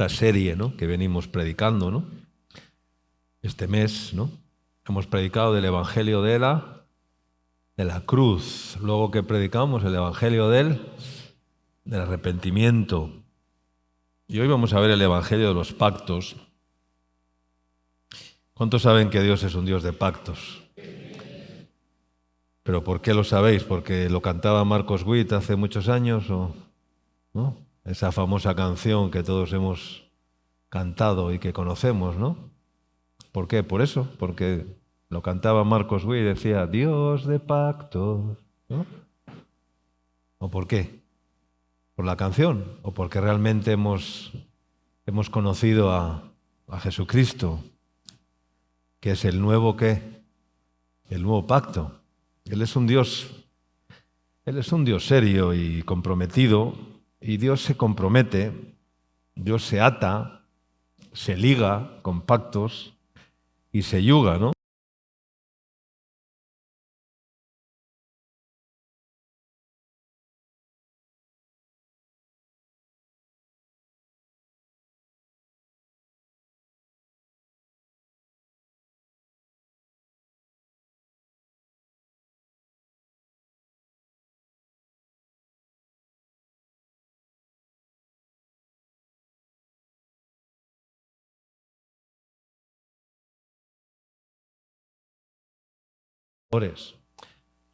esta serie, ¿no?, que venimos predicando, ¿no? Este mes, ¿no? Hemos predicado del Evangelio de la cruz. Luego que predicamos el Evangelio del arrepentimiento. Y hoy vamos a ver el Evangelio de los pactos. ¿Cuántos saben que Dios es un Dios de pactos? ¿Pero por qué lo sabéis? ¿Porque lo cantaba Marcos Witt hace muchos años? ¿O no? Esa famosa canción que todos hemos cantado y que conocemos, ¿no? ¿Por qué? Por eso, porque lo cantaba Marcos Witt y decía Dios de pactos, ¿no? ¿O por qué? ¿Por la canción? ¿O porque realmente hemos conocido a Jesucristo, que es el nuevo ¿qué? El nuevo pacto. Él es un Dios serio y comprometido, y Dios se compromete, Dios se ata, se liga con pactos y se yuga, ¿no?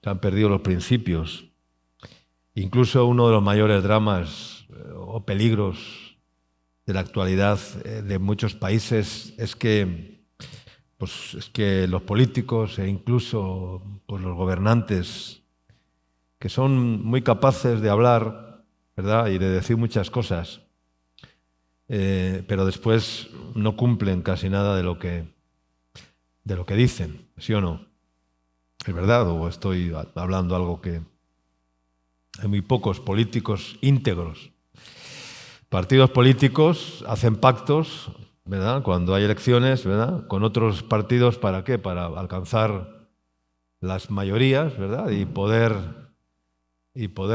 Se han perdido los principios. Incluso uno de los mayores dramas o peligros de la actualidad de muchos países es que los políticos e incluso pues, los gobernantes, que son muy capaces de hablar, ¿verdad?, y de decir muchas cosas, pero después no cumplen casi nada de lo que dicen, ¿sí o no? ¿Es verdad o estoy hablando algo que hay muy pocos políticos íntegros? Partidos políticos hacen pactos, ¿verdad?, cuando hay elecciones, ¿verdad?, con otros partidos, ¿para qué? Para alcanzar las mayorías, ¿verdad?, y poder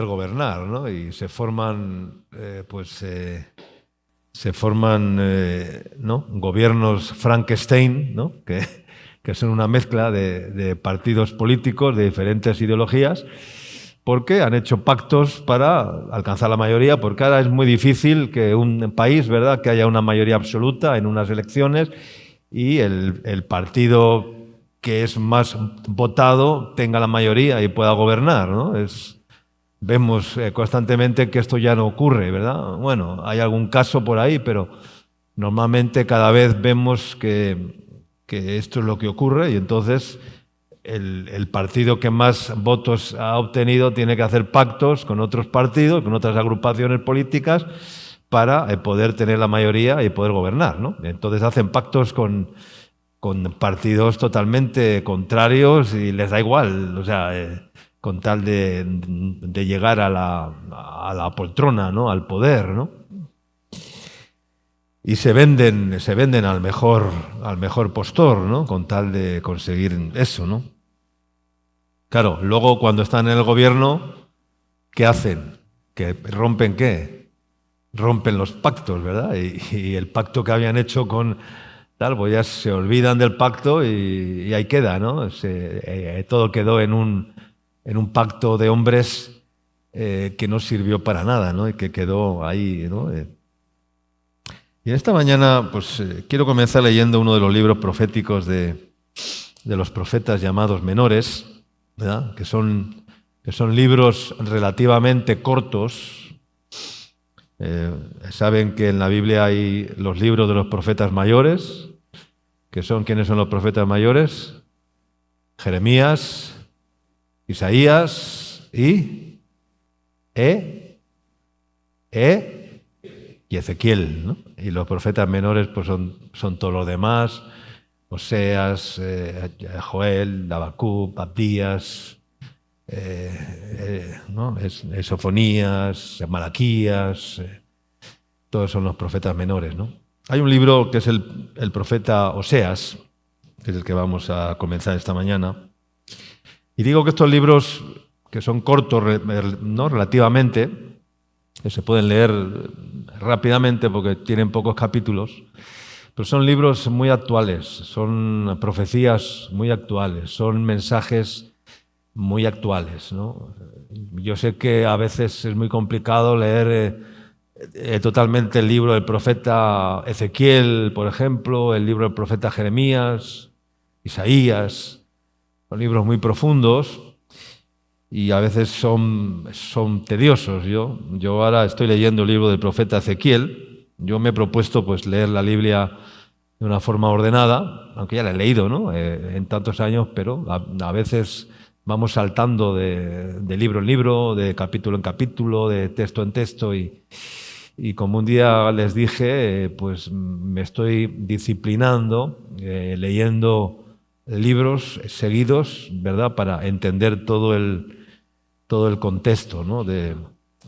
gobernar, ¿no? Y se forman, ¿no?, gobiernos Frankenstein, ¿no?, que son una mezcla de partidos políticos de diferentes ideologías, porque han hecho pactos para alcanzar la mayoría, porque ahora es muy difícil que un país, ¿verdad?, que haya una mayoría absoluta en unas elecciones y el partido que es más votado tenga la mayoría y pueda gobernar, ¿no? Vemos constantemente que esto ya no ocurre, ¿verdad? Bueno, hay algún caso por ahí, pero normalmente cada vez vemos que esto es lo que ocurre y entonces el partido que más votos ha obtenido tiene que hacer pactos con otros partidos, con otras agrupaciones políticas para poder tener la mayoría y poder gobernar, ¿no? Entonces hacen pactos con partidos totalmente contrarios y les da igual, o sea, con tal de llegar a la poltrona, ¿no?, al poder, ¿no? Y se venden al mejor postor, ¿no?, con tal de conseguir eso, ¿no? Claro, luego cuando están en el gobierno, ¿qué hacen? ¿Que rompen qué? Rompen los pactos, ¿verdad? Y el pacto que habían hecho con tal, pues ya se olvidan del pacto y ahí queda, ¿no? Todo quedó en un pacto de hombres que no sirvió para nada, ¿no? Y que quedó ahí, ¿no? Y esta mañana, pues quiero comenzar leyendo uno de los libros proféticos de los profetas llamados menores, ¿verdad?, que son libros relativamente cortos. Saben que en la Biblia hay los libros de los profetas mayores, que son, ¿quiénes son los profetas mayores? Jeremías, Isaías y Ezequiel, ¿no? Y los profetas menores pues son todos los demás: Oseas, Joel, Habacuc, Abdías, ¿no?, Sofonías, Malaquías, todos son los profetas menores, ¿no? Hay un libro que es el profeta Oseas, que es el que vamos a comenzar esta mañana. Y digo que estos libros, que son cortos, ¿no?, relativamente, que se pueden leer rápidamente porque tienen pocos capítulos, pero son libros muy actuales, son profecías muy actuales, son mensajes muy actuales, ¿no? Yo sé que a veces es muy complicado leer totalmente el libro del profeta Ezequiel, por ejemplo, el libro del profeta Jeremías, Isaías. Son libros muy profundos y a veces son tediosos. Yo ahora estoy leyendo el libro del profeta Ezequiel. Yo me he propuesto pues leer la Biblia de una forma ordenada, aunque ya la he leído, ¿no? En tantos años, pero a veces vamos saltando de libro en libro, de capítulo en capítulo, de texto en texto y como un día les dije, pues me estoy disciplinando, leyendo libros seguidos, ¿verdad? Para entender todo el contexto, ¿no?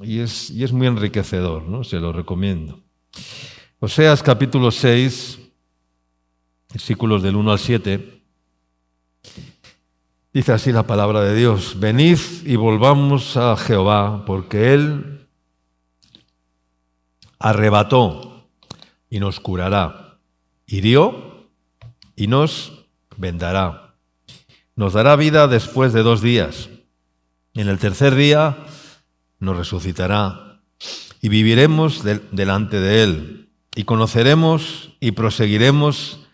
Y es muy enriquecedor, ¿no? Se lo recomiendo. Oseas capítulo 6, versículos del 1 al 7, dice así la palabra de Dios: venid y volvamos a Jehová, porque Él arrebató y nos curará, hirió y nos vendará. Nos dará vida después de 2 días. En el tercer día nos resucitará y viviremos delante de Él. Y conoceremos y proseguiremos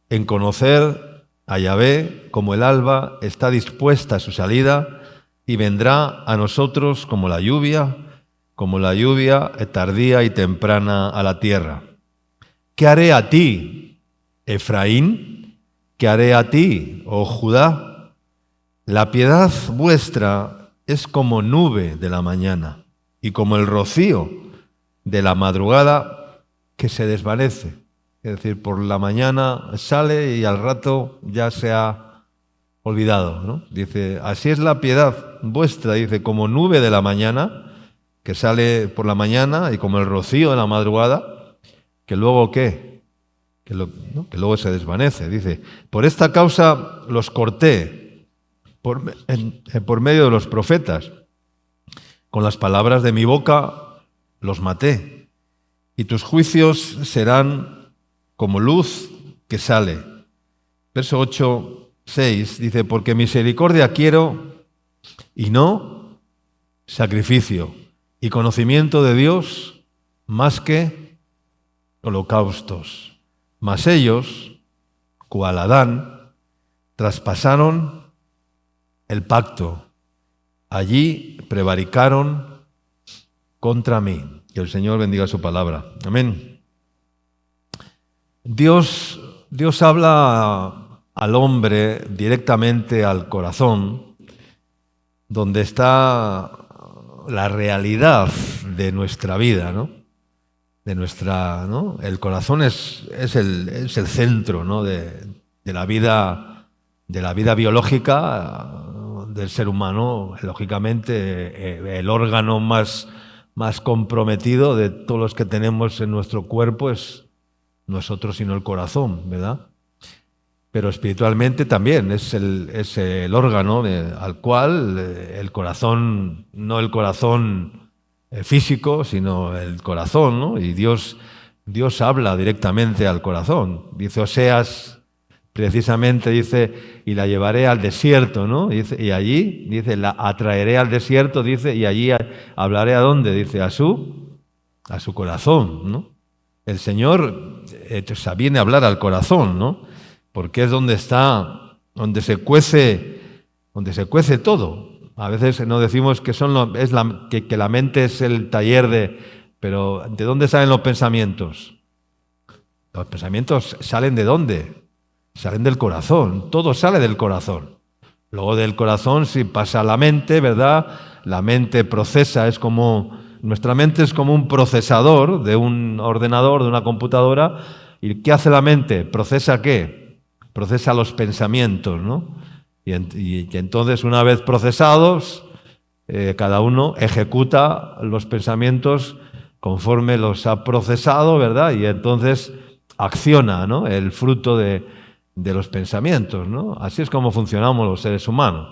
en conocer a Yahvé, como el alba está dispuesta a su salida y vendrá a nosotros como la lluvia tardía y temprana a la tierra. ¿Qué haré a ti, Efraín? ¿Qué haré a ti, oh Judá? La piedad vuestra es como nube de la mañana y como el rocío de la madrugada que se desvanece. Es decir, por la mañana sale y al rato ya se ha olvidado, ¿no? Dice, así es la piedad vuestra, dice, como nube de la mañana, que sale por la mañana, y como el rocío de la madrugada, que luego ¿qué? Que luego se desvanece. Dice, por esta causa los corté por medio de los profetas, con las palabras de mi boca los maté, y tus juicios serán como luz que sale. Verso 8, 6, dice, porque misericordia quiero y no sacrificio, y conocimiento de Dios más que holocaustos. Mas ellos, cual Adán, traspasaron el pacto. Allí prevaricaron contra mí. Que el Señor bendiga su palabra. Amén. Dios habla al hombre directamente al corazón, donde está la realidad de nuestra vida, ¿no? ¿no? El corazón es el centro, ¿no? de la vida biológica del ser humano, lógicamente el órgano más comprometido de todos los que tenemos en nuestro cuerpo es nosotros, sino el corazón, ¿verdad? Pero espiritualmente también es el órgano al cual el corazón, no el corazón físico, sino el corazón, ¿no? Y Dios habla directamente al corazón. Dice Oseas, precisamente dice, y la llevaré al desierto, ¿no? Dice, y allí, dice, la atraeré al desierto, dice, y allí hablaré ¿a dónde? Dice, a su corazón, ¿no? El Señor viene a hablar al corazón, ¿no? Porque es donde se cuece todo. A veces nos decimos que que la mente es el taller pero ¿de dónde salen los pensamientos? Los pensamientos salen ¿de dónde? Salen del corazón, todo sale del corazón. Luego del corazón si pasa a la mente, ¿verdad? La mente procesa, nuestra mente es como un procesador de un ordenador, de una computadora. ¿Y qué hace la mente? ¿Procesa qué? Procesa los pensamientos, ¿no? Y entonces, una vez procesados, cada uno ejecuta los pensamientos conforme los ha procesado, ¿verdad? Y entonces acciona, ¿no? El fruto de los pensamientos, ¿no? Así es como funcionamos los seres humanos.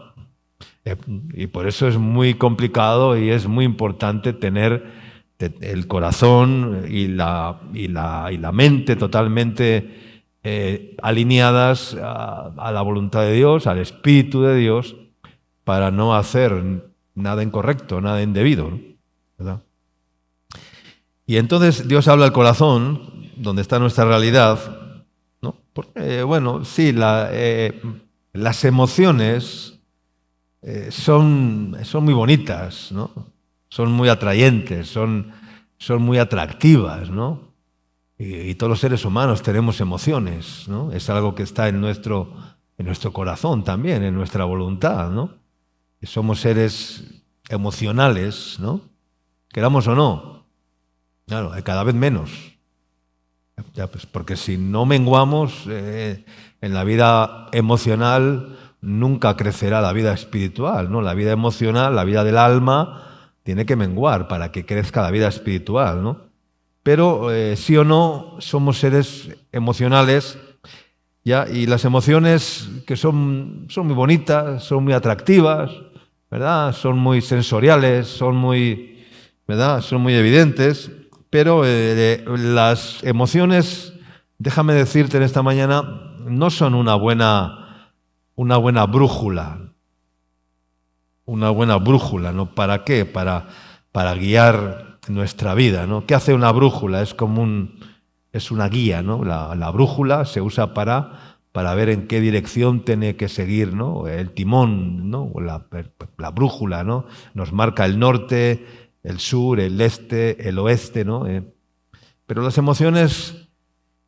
Y por eso es muy complicado y es muy importante tener el corazón y la mente totalmente alineadas a la voluntad de Dios, al Espíritu de Dios, para no hacer nada incorrecto, nada indebido, ¿no? ¿Verdad? Y entonces Dios habla al corazón, donde está nuestra realidad, ¿no? Porque, bueno, sí, las emociones son muy bonitas, ¿no? Son muy atrayentes, son muy atractivas, ¿no? Y todos los seres humanos tenemos emociones, ¿no? Es algo que está en nuestro corazón también, en nuestra voluntad, ¿no? Somos seres emocionales, ¿no? Queramos o no. Claro, cada vez menos. Ya, pues, porque si no menguamos en la vida emocional, nunca crecerá la vida espiritual, ¿no? La vida emocional, la vida del alma, tiene que menguar para que crezca la vida espiritual, ¿no? Pero sí o no, somos seres emocionales, ¿ya? Y las emociones que son muy bonitas, son muy atractivas, ¿verdad? Son muy sensoriales, son muy, ¿verdad? Son muy evidentes. Pero las emociones, déjame decirte en esta mañana, no son una buena brújula. Una buena brújula, ¿no? ¿Para qué? Para guiar nuestra vida, ¿no? ¿Qué hace una brújula? Es una guía, ¿no? La brújula se usa para ver en qué dirección tiene que seguir, ¿no? El timón, ¿no? La brújula, ¿no? Nos marca el norte, el sur, el este, el oeste, ¿no? Pero las emociones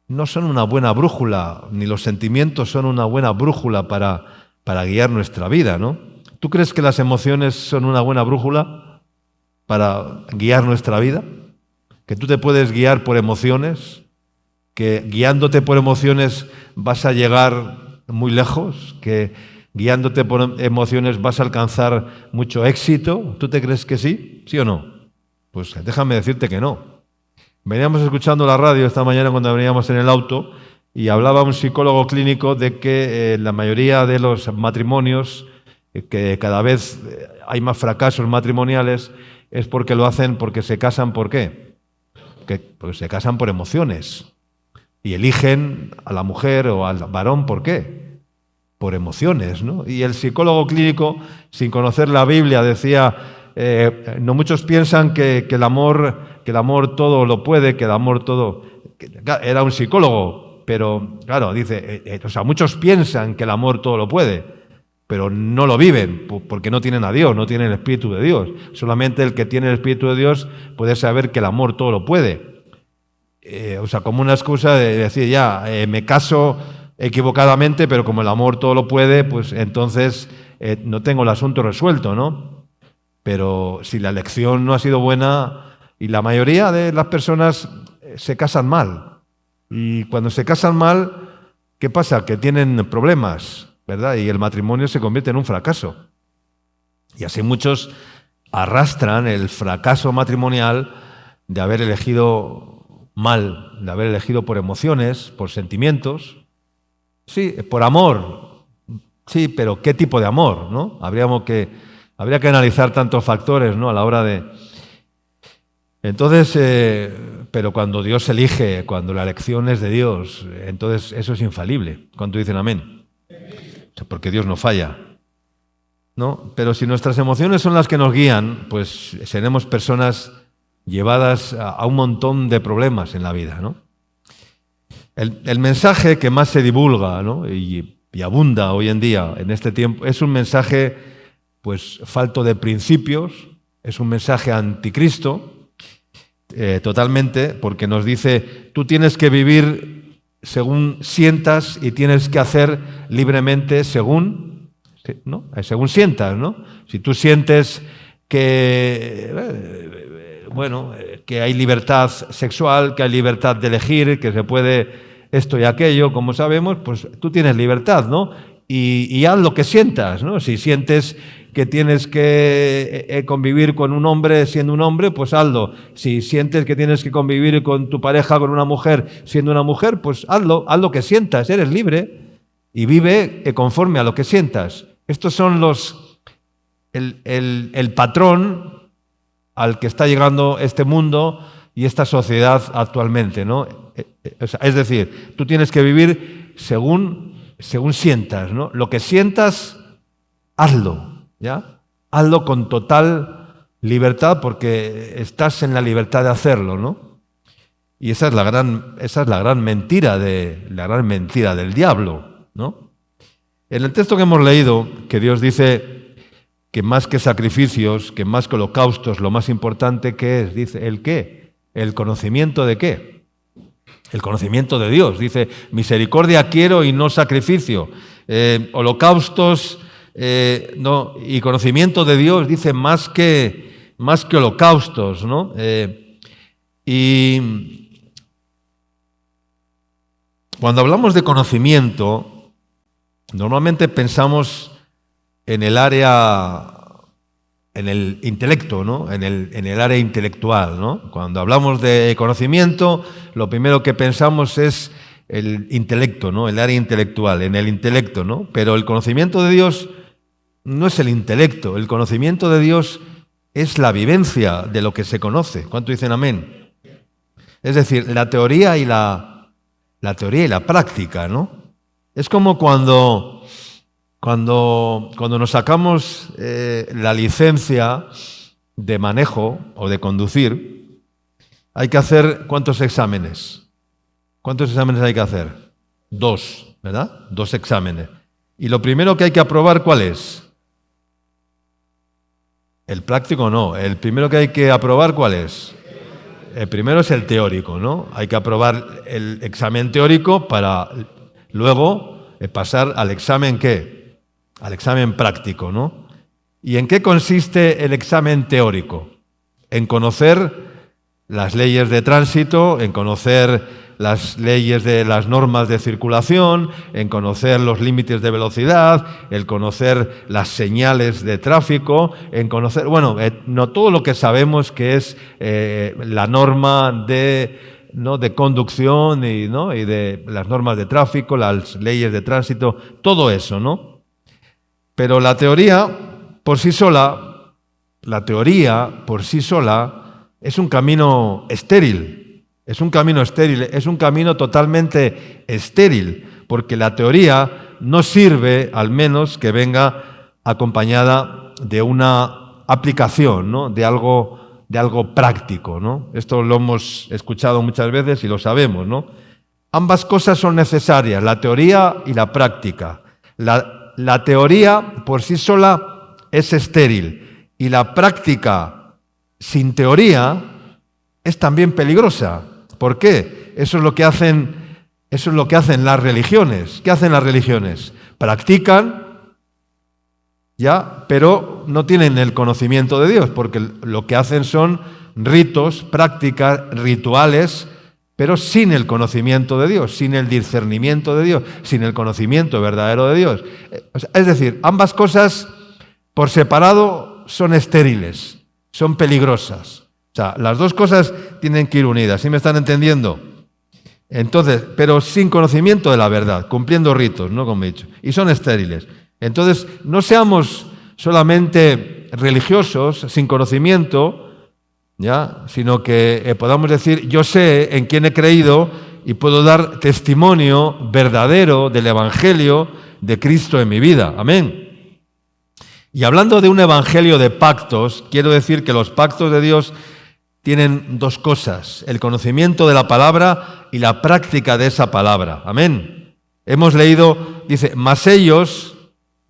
no son una buena brújula, ni los sentimientos son una buena brújula para guiar nuestra vida, ¿no? ¿Tú crees que las emociones son una buena brújula para guiar nuestra vida? ¿Que tú te puedes guiar por emociones? ¿Que guiándote por emociones vas a llegar muy lejos? ¿Que guiándote por emociones vas a alcanzar mucho éxito? ¿Tú te crees que sí? ¿Sí o no? Pues déjame decirte que no. Veníamos escuchando la radio esta mañana cuando veníamos en el auto y hablaba un psicólogo clínico de que la mayoría de los matrimonios, que cada vez hay más fracasos matrimoniales, es porque lo hacen porque se casan. ¿Por qué? Porque se casan por emociones y eligen a la mujer o al varón. ¿Por qué? Por emociones, ¿no? Y el psicólogo clínico, sin conocer la Biblia, decía, no muchos piensan que el amor todo lo puede, que el amor todo... Era un psicólogo, pero claro, dice, o sea, muchos piensan que el amor todo lo puede, pero no lo viven, porque no tienen a Dios, no tienen el Espíritu de Dios. Solamente el que tiene el Espíritu de Dios puede saber que el amor todo lo puede. O sea, como una excusa de decir, me caso equivocadamente, pero como el amor todo lo puede, pues entonces no tengo el asunto resuelto, ¿no? Pero si la elección no ha sido buena, y la mayoría de las personas se casan mal, y cuando se casan mal, ¿qué pasa? Que tienen problemas, ¿verdad? Y el matrimonio se convierte en un fracaso. Y así muchos arrastran el fracaso matrimonial de haber elegido mal, de haber elegido por emociones, por sentimientos. Sí, por amor. Sí, pero ¿qué tipo de amor, no? Habría que analizar tantos factores, ¿no? A la hora de... Entonces, pero cuando Dios elige, cuando la elección es de Dios, entonces eso es infalible. ¿Cuánto dicen amén? Porque Dios no falla, ¿no? Pero si nuestras emociones son las que nos guían, pues seremos personas llevadas a un montón de problemas en la vida, ¿no? El mensaje que más se divulga, ¿no? y abunda hoy en día, en este tiempo, es un mensaje pues falto de principios, es un mensaje anticristo, totalmente, porque nos dice, tú tienes que vivir según sientas y tienes que hacer libremente según, ¿no? Según sientas, ¿no? Si tú sientes que, que hay libertad sexual, que hay libertad de elegir, que se puede esto y aquello, como sabemos, pues tú tienes libertad, ¿no? Y haz lo que sientas, ¿no? Si sientes que tienes que convivir con un hombre siendo un hombre, pues hazlo. Si sientes que tienes que convivir con tu pareja, con una mujer siendo una mujer, pues hazlo, haz lo que sientas, eres libre y vive conforme a lo que sientas. Estos son el patrón al que está llegando este mundo y esta sociedad actualmente, ¿no? Es decir, tú tienes que vivir según sientas, ¿no? Lo que sientas, hazlo, ¿ya? Hazlo con total libertad porque estás en la libertad de hacerlo, ¿no? Y esa es la gran mentira del diablo, ¿no? En el texto que hemos leído, que Dios dice que más que sacrificios, que más que holocaustos, lo más importante que es, dice, ¿el qué? ¿El conocimiento de qué? El conocimiento de Dios. Dice, misericordia quiero y no sacrificio. Holocaustos no, y conocimiento de Dios, dice, más que holocaustos, ¿no? Y cuando hablamos de conocimiento, normalmente pensamos en el área, en el intelecto, ¿no? En el área intelectual, ¿no? Cuando hablamos de conocimiento, lo primero que pensamos es el intelecto, ¿no? El área intelectual, en el intelecto, ¿no? Pero el conocimiento de Dios no es el intelecto, el conocimiento de Dios es la vivencia de lo que se conoce. ¿Cuánto dicen amén? Es decir, la teoría y la práctica, ¿no? Es como cuando nos sacamos la licencia de manejo o de conducir, hay que hacer ¿cuántos exámenes? ¿Cuántos exámenes hay que hacer? 2, ¿verdad? 2 exámenes. Y lo primero que hay que aprobar, ¿cuál es? El práctico no. El primero que hay que aprobar, ¿cuál es? El primero es el teórico, ¿no? Hay que aprobar el examen teórico para luego pasar al examen ¿qué? Al examen práctico, ¿no? ¿Y en qué consiste el examen teórico? En conocer las leyes de tránsito, en conocer las leyes de las normas de circulación, en conocer los límites de velocidad, en conocer las señales de tráfico, en conocer, bueno, no todo lo que sabemos que es la norma de conducción y de las normas de tráfico, las leyes de tránsito, todo eso, ¿no? Pero la teoría por sí sola es un camino estéril. Es un camino totalmente estéril, porque la teoría no sirve, al menos que venga acompañada de una aplicación, ¿no? de algo práctico, ¿no? Esto lo hemos escuchado muchas veces y lo sabemos, ¿no? Ambas cosas son necesarias, la teoría y la práctica. La teoría por sí sola es estéril y la práctica sin teoría es también peligrosa. ¿Por qué? Eso es lo que hacen las religiones. ¿Qué hacen las religiones? Practican, ya, pero no tienen el conocimiento de Dios, porque lo que hacen son ritos, prácticas, rituales, pero sin el conocimiento de Dios, sin el discernimiento de Dios, sin el conocimiento verdadero de Dios. Es decir, ambas cosas por separado son estériles, son peligrosas. O sea, las dos cosas tienen que ir unidas, ¿sí me están entendiendo? Entonces, pero sin conocimiento de la verdad, cumpliendo ritos, ¿no? Como he dicho, y son estériles. Entonces, no seamos solamente religiosos sin conocimiento, ¿ya? Sino que podamos decir, yo sé en quién he creído y puedo dar testimonio verdadero del Evangelio de Cristo en mi vida. Amén. Y hablando de un evangelio de pactos, quiero decir que los pactos de Dios tienen dos cosas, el conocimiento de la palabra y la práctica de esa palabra. Amén. Hemos leído, dice, mas ellos,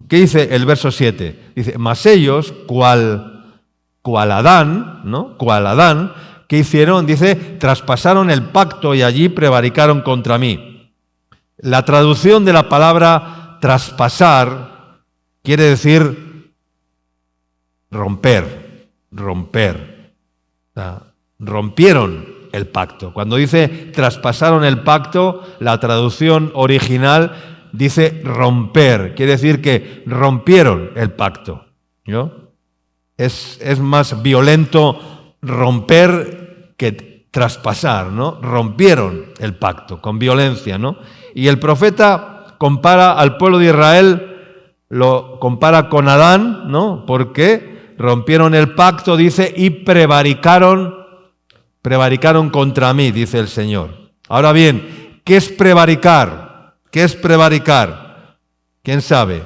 ¿qué dice el verso 7? Dice, mas ellos, cual Adán, ¿no? Cual Adán, ¿qué hicieron? Dice, traspasaron el pacto y allí prevaricaron contra mí. La traducción de la palabra traspasar quiere decir romper. O sea, rompieron el pacto. Cuando dice traspasaron el pacto, la traducción original dice romper. Quiere decir que rompieron el pacto, ¿no? Es más violento romper que traspasar, ¿no? Rompieron el pacto con violencia, ¿no? Y el profeta compara al pueblo de Israel, lo compara con Adán, ¿no? ¿Por qué? rompieron el pacto, dice, y prevaricaron contra mí, dice el Señor. Ahora bien, ¿qué es prevaricar? ¿Qué es prevaricar? ¿Quién sabe?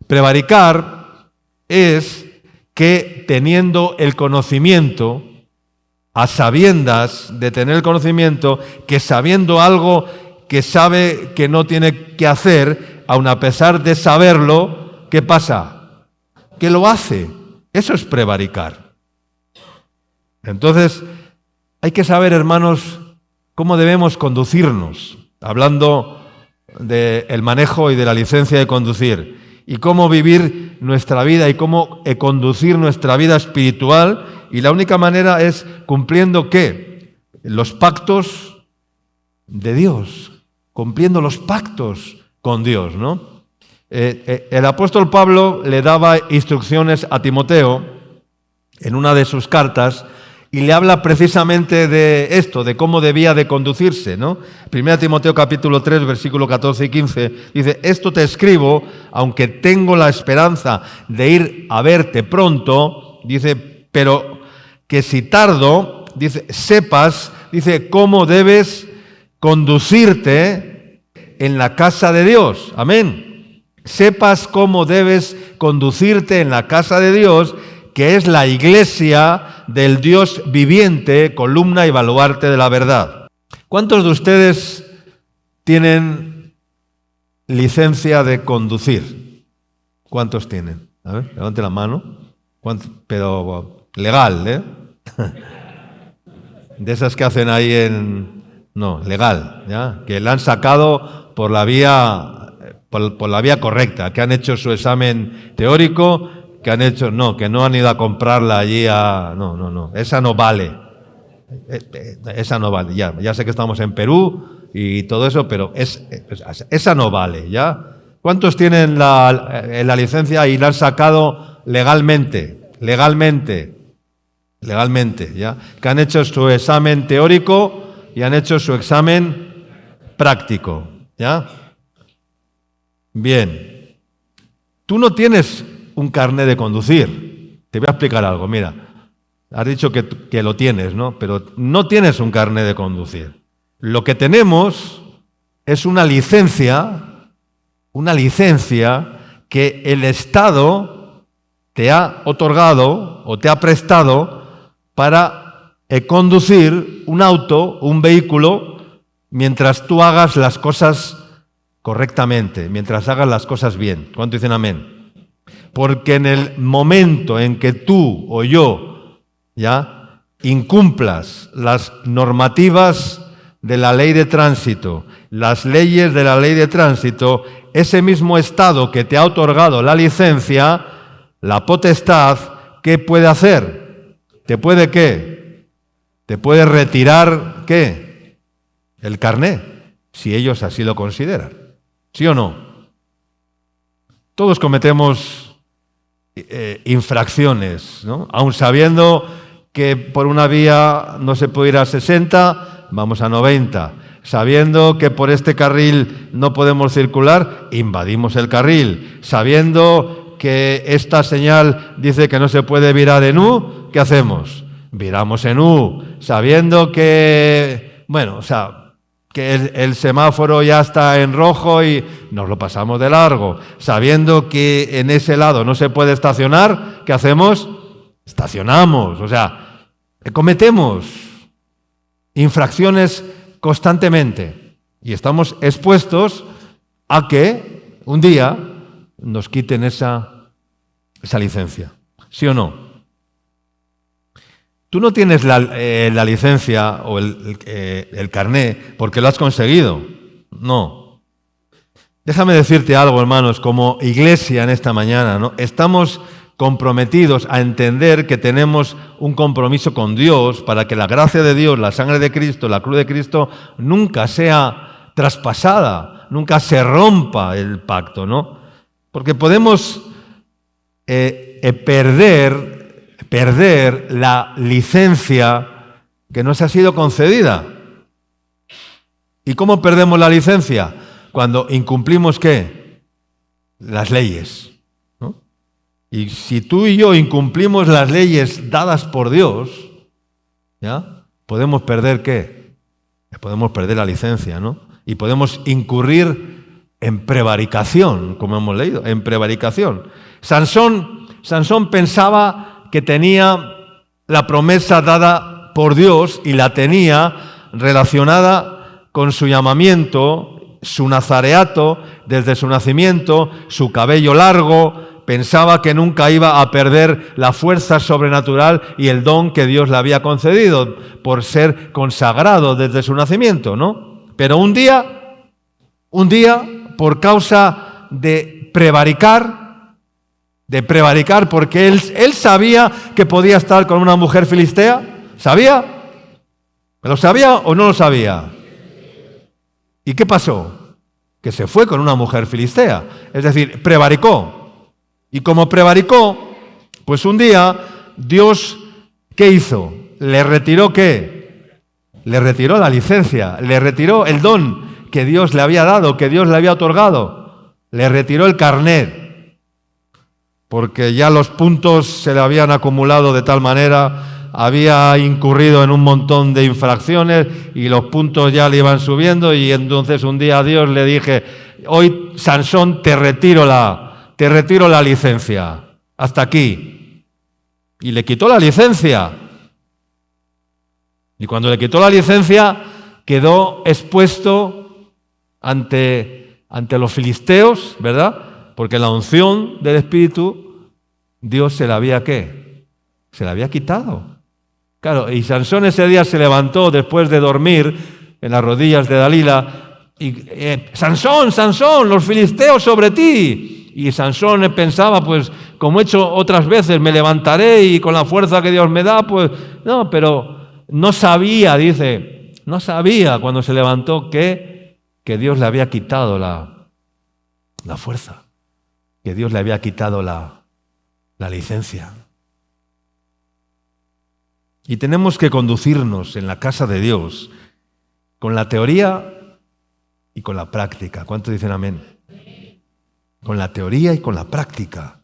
Prevaricar es que teniendo el conocimiento, a sabiendas de tener el conocimiento, que sabiendo algo que sabe que no tiene que hacer, aun a pesar de saberlo, ¿qué pasa? Que lo hace. Eso es prevaricar. Entonces, hay que saber, hermanos, cómo debemos conducirnos, hablando del manejo y de la licencia de conducir, y cómo vivir nuestra vida y cómo conducir nuestra vida espiritual. Y la única manera es cumpliendo, ¿qué? Los pactos de Dios, cumpliendo los pactos con Dios, ¿no? El apóstol Pablo le daba instrucciones a Timoteo en una de sus cartas y le habla precisamente de esto, de cómo debía de conducirse, ¿no? 1 Timoteo capítulo 3, versículo 14 y 15, dice: esto te escribo, aunque tengo la esperanza de ir a verte pronto, dice, pero que si tardo, dice, sepas, dice, cómo debes conducirte en la casa de Dios. Amén. Sepas cómo debes conducirte en la casa de Dios, que es la iglesia del Dios viviente, columna y baluarte de la verdad. ¿Cuántos de ustedes tienen licencia de conducir? ¿Cuántos tienen? A ver, levante la mano. ¿Cuántos? Pero legal, ¿eh? De esas que hacen ahí en... No, legal, ¿ya? Que la han sacado por la vía correcta, que han hecho su examen teórico, que han hecho... No, que no han ido a comprarla allí a... No, esa no vale. Esa no vale, ya sé que estamos en Perú y todo eso, pero esa no vale, ¿ya? ¿Cuántos tienen la licencia y la han sacado legalmente, ¿ya? Que han hecho su examen teórico y han hecho su examen práctico, ¿ya? Bien. Tú no tienes un carnet de conducir. Te voy a explicar algo, mira. Has dicho que lo tienes, ¿no? Pero no tienes un carnet de conducir. Lo que tenemos es una licencia que el Estado te ha otorgado o te ha prestado para conducir un auto, un vehículo, mientras tú hagas las cosas correctamente, mientras hagas las cosas bien. ¿Cuánto dicen amén? Porque en el momento en que tú o yo ya incumplas las normativas de la ley de tránsito, las leyes de la ley de tránsito, ese mismo Estado que te ha otorgado la licencia, la potestad, ¿qué puede hacer? ¿Te puede qué? Te puede retirar, ¿qué? El carné, si ellos así lo consideran. ¿Sí o no? Todos cometemos infracciones, ¿no? Aun sabiendo que por una vía no se puede ir a 60, vamos a 90. Sabiendo que por este carril no podemos circular, invadimos el carril. Sabiendo que esta señal dice que no se puede virar en U, ¿qué hacemos? Viramos en U. Sabiendo que, que el semáforo ya está en rojo y nos lo pasamos de largo. Sabiendo que en ese lado no se puede estacionar, ¿qué hacemos? Estacionamos. Cometemos infracciones constantemente y estamos expuestos a que un día nos quiten esa licencia. ¿Sí o no? Tú no tienes la licencia o el carné porque lo has conseguido. No. Déjame decirte algo, hermanos, como iglesia en esta mañana, ¿no? Estamos comprometidos a entender que tenemos un compromiso con Dios para que la gracia de Dios, la sangre de Cristo, la cruz de Cristo, nunca sea traspasada, nunca se rompa el pacto, ¿no? Porque podemos perder la licencia que nos ha sido concedida. ¿Y cómo perdemos la licencia? Cuando incumplimos, ¿qué? Las leyes, ¿no? Y si tú y yo incumplimos las leyes dadas por Dios, ¿ya? Podemos perder ¿qué? Podemos perder la licencia, ¿no? Y podemos incurrir en prevaricación, como hemos leído, en prevaricación. Sansón pensaba que tenía la promesa dada por Dios y la tenía relacionada con su llamamiento, su nazareato, desde su nacimiento, su cabello largo. Pensaba que nunca iba a perder la fuerza sobrenatural y el don que Dios le había concedido por ser consagrado desde su nacimiento, ¿no? Pero un día, por causa de prevaricar, porque él sabía que podía estar con una mujer filistea. ¿Sabía? ¿Lo sabía o no lo sabía? ¿Y qué pasó? Que se fue con una mujer filistea. Es decir, prevaricó. Y como prevaricó, pues un día Dios, ¿qué hizo? ¿Le retiró qué? Le retiró la licencia, le retiró el don que Dios le había dado, que Dios le había otorgado. Le retiró el carnet, porque ya los puntos se le habían acumulado de tal manera, había incurrido en un montón de infracciones y los puntos ya le iban subiendo, y entonces un día a Dios le dije: hoy, Sansón, te retiro la licencia, hasta aquí. Y le quitó la licencia. Y cuando le quitó la licencia, quedó expuesto ante los filisteos, ¿verdad? Porque la unción del Espíritu, Dios se la había ¿qué? Se la había quitado. Claro, y Sansón ese día se levantó después de dormir en las rodillas de Dalila y Sansón, los filisteos sobre ti. Y Sansón pensaba, pues, como he hecho otras veces, me levantaré y con la fuerza que Dios me da, pues, no, pero no sabía, dice, no sabía cuando se levantó que Dios le había quitado la fuerza, que Dios le había quitado la licencia. Y tenemos que conducirnos en la casa de Dios con la teoría y con la práctica. ¿Cuántos dicen amén? Con la teoría y con la práctica.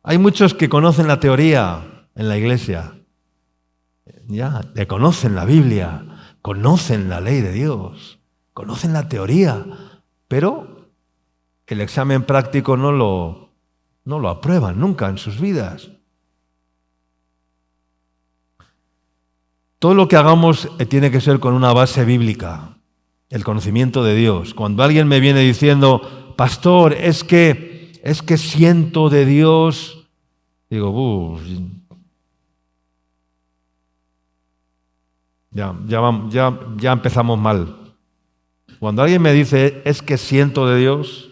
Hay muchos que conocen la teoría en la iglesia, ya, le conocen la Biblia, conocen la ley de Dios, conocen la teoría, pero el examen práctico no lo aprueban nunca en sus vidas. Todo lo que hagamos tiene que ser con una base bíblica, el conocimiento de Dios. Cuando alguien me viene diciendo: pastor, es que siento de Dios, digo, ya empezamos mal. Cuando alguien me dice: es que siento de Dios,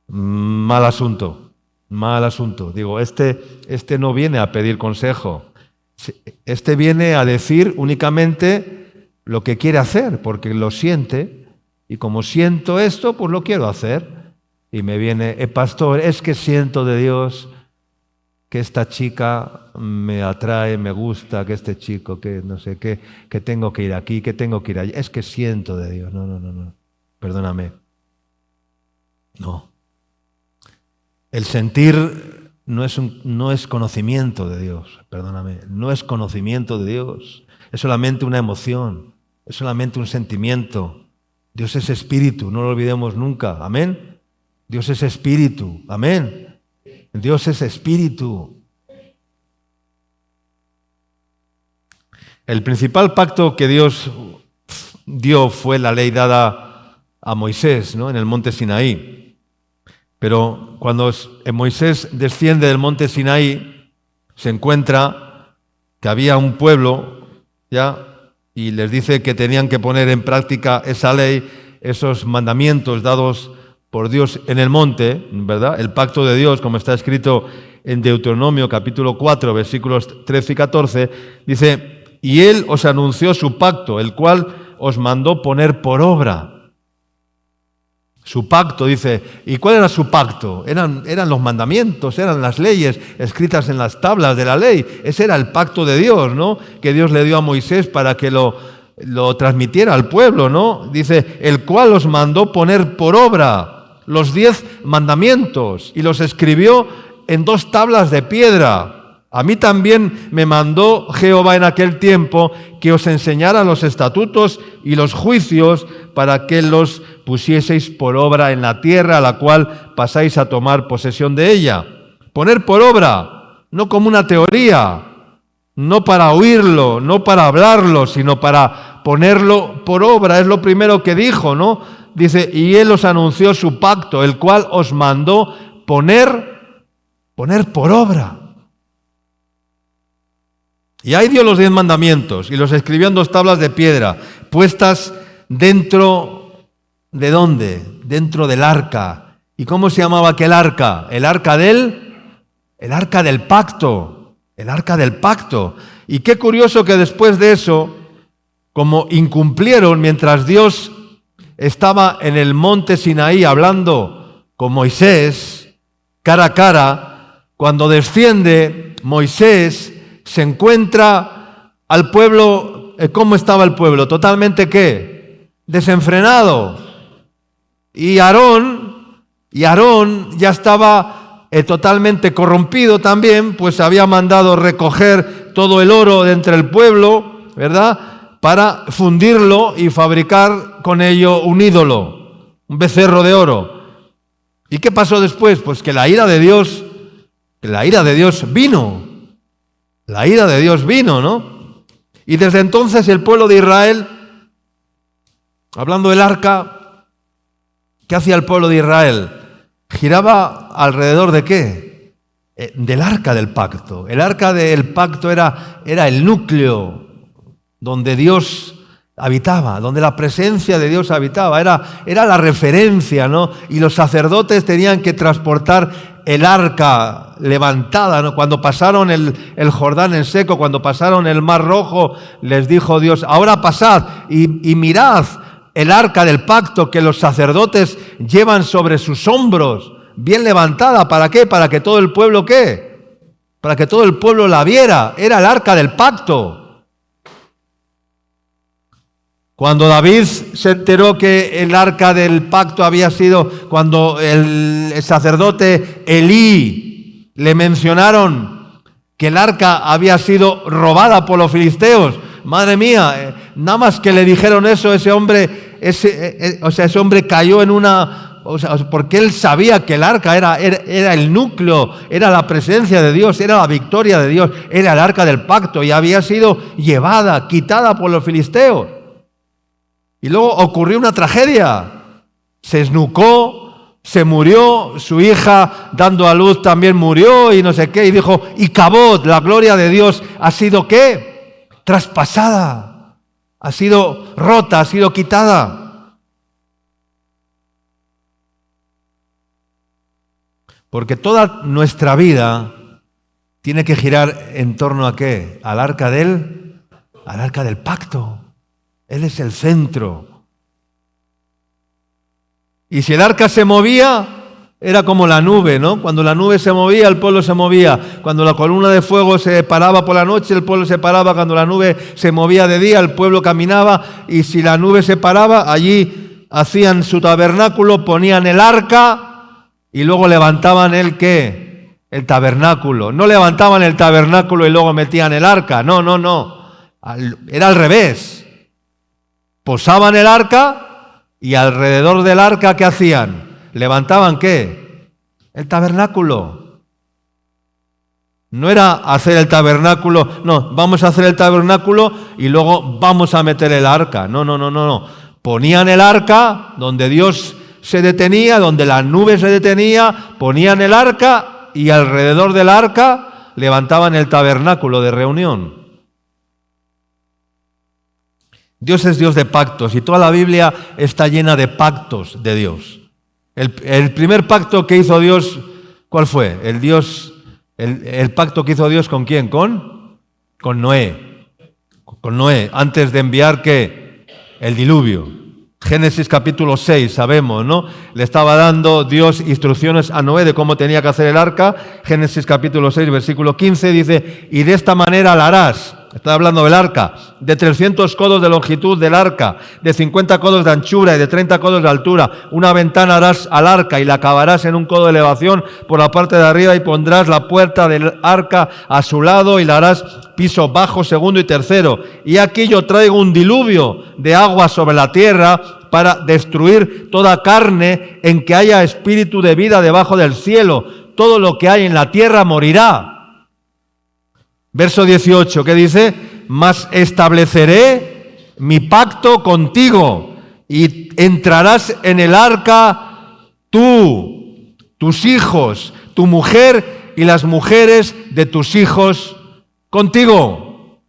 mal asunto. Digo, este no viene a pedir consejo. Este viene a decir únicamente lo que quiere hacer, porque lo siente, y como siento esto, pues lo quiero hacer. Y me viene: pastor, es que siento de Dios que esta chica me atrae, me gusta, que este chico, que no sé qué, que tengo que ir aquí, que tengo que ir allí. Es que siento de Dios. No. Perdóname. No. El sentir no es conocimiento de Dios, perdóname, no es conocimiento de Dios, es solamente una emoción, es solamente un sentimiento. Dios es espíritu, no lo olvidemos nunca, amén. Dios es espíritu, amén. Dios es espíritu. El principal pacto que Dios dio fue la ley dada a Moisés, ¿no? En el monte Sinaí. Pero cuando Moisés desciende del monte Sinaí, se encuentra que había un pueblo, ¿ya? Y les dice que tenían que poner en práctica esa ley, esos mandamientos dados por Dios en el monte, ¿verdad? El pacto de Dios, como está escrito en Deuteronomio capítulo 4, versículos 13 y 14, dice: y Él os anunció su pacto, el cual os mandó poner por obra. Su pacto, dice. ¿Y cuál era su pacto? Eran los mandamientos, eran las leyes escritas en las tablas de la ley. Ese era el pacto de Dios, ¿no? Que Dios le dio a Moisés para que lo transmitiera al pueblo, ¿no? Dice: el cual os mandó poner por obra los 10 mandamientos y los escribió en 2 tablas de piedra. A mí también me mandó Jehová en aquel tiempo que os enseñara los estatutos y los juicios para que los pusieseis por obra en la tierra a la cual pasáis a tomar posesión de ella. Poner por obra, no como una teoría, no para oírlo, no para hablarlo, sino para ponerlo por obra. Es lo primero que dijo, ¿no? Dice, y él os anunció su pacto, el cual os mandó poner por obra. Y ahí dio los 10 mandamientos y los escribió en 2 tablas de piedra, puestas dentro, ¿de dónde? Dentro del arca. ¿Y cómo se llamaba aquel arca? El arca del pacto. El arca del pacto. Y qué curioso que después de eso, como incumplieron mientras Dios estaba en el monte Sinaí hablando con Moisés, cara a cara, cuando desciende Moisés, se encuentra al pueblo. ¿Cómo estaba el pueblo? Totalmente, ¿qué? Desenfrenado. Y Aarón ya estaba totalmente corrompido también, pues había mandado recoger todo el oro de entre el pueblo, ¿verdad?, para fundirlo y fabricar con ello un ídolo, un becerro de oro. ¿Y qué pasó después? Pues que la ira de Dios vino. La ira de Dios vino, ¿no? Y desde entonces el pueblo de Israel, hablando del arca, ¿qué hacía el pueblo de Israel? Giraba alrededor ¿de qué? Del arca del pacto. El arca del pacto era el núcleo donde Dios habitaba, donde la presencia de Dios habitaba. Era la referencia, ¿no? Y los sacerdotes tenían que transportar el arca levantada, ¿no? Cuando pasaron el Jordán en seco, cuando pasaron el Mar Rojo, les dijo Dios, ahora pasad y mirad el arca del pacto que los sacerdotes llevan sobre sus hombros, bien levantada. ¿Para qué? Para que todo el pueblo, ¿qué? Para que todo el pueblo la viera. Era el arca del pacto. Cuando David se enteró que el arca del pacto había sido, cuando el sacerdote Elí le mencionaron que el arca había sido robada por los filisteos, madre mía, nada más que le dijeron eso, ese hombre cayó en una, porque él sabía que el arca era el núcleo, era la presencia de Dios, era la victoria de Dios, era el arca del pacto y había sido llevada, quitada por los filisteos. Y luego ocurrió una tragedia, se esnucó, se murió, su hija dando a luz también murió y no sé qué, y dijo, y Cabot, la gloria de Dios, ha sido ¿qué? Traspasada, ha sido rota, ha sido quitada. Porque toda nuestra vida tiene que girar en torno a ¿qué? Al arca del pacto. Él es el centro. Y si el arca se movía, era como la nube, ¿no? Cuando la nube se movía, el pueblo se movía. Cuando la columna de fuego se paraba por la noche, el pueblo se paraba. Cuando la nube se movía de día, el pueblo caminaba. Y si la nube se paraba, allí hacían su tabernáculo, ponían el arca y luego levantaban el ¿qué? El tabernáculo. No levantaban el tabernáculo y luego metían el arca. No. Era al revés. Posaban el arca y alrededor del arca, ¿qué hacían? ¿Levantaban qué? El tabernáculo. No era hacer el tabernáculo, no, vamos a hacer el tabernáculo y luego vamos a meter el arca. No. Ponían el arca donde Dios se detenía, donde la nube se detenía, ponían el arca y alrededor del arca levantaban el tabernáculo de reunión. Dios es Dios de pactos y toda la Biblia está llena de pactos de Dios. El primer pacto que hizo Dios, ¿cuál fue? El pacto que hizo Dios ¿con quién? Con Noé. Con Noé, antes de enviar ¿qué? El diluvio. Génesis capítulo 6, sabemos, ¿no? Le estaba dando Dios instrucciones a Noé de cómo tenía que hacer el arca. Génesis capítulo 6, versículo 15 dice, y de esta manera la harás. está hablando del arca, de 300 codos de longitud del arca, de 50 codos de anchura y de 30 codos de altura. Una ventana harás al arca y la acabarás en un codo de elevación por la parte de arriba y pondrás la puerta del arca a su lado y la harás piso bajo, segundo y tercero. Y aquí yo traigo un diluvio de agua sobre la tierra para destruir toda carne en que haya espíritu de vida debajo del cielo. Todo lo que hay en la tierra morirá. Verso 18, ¿qué dice? Mas estableceré mi pacto contigo y entrarás en el arca tú, tus hijos, tu mujer y las mujeres de tus hijos contigo.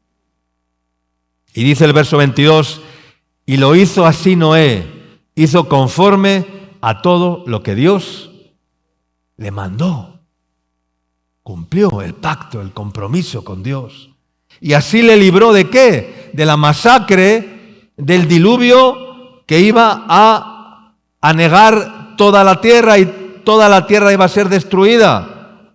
Y dice el verso 22, y lo hizo así Noé, hizo conforme a todo lo que Dios le mandó. Cumplió el pacto, el compromiso con Dios. Y así le libró ¿de qué? De la masacre, del diluvio que iba a anegar toda la tierra y toda la tierra iba a ser destruida.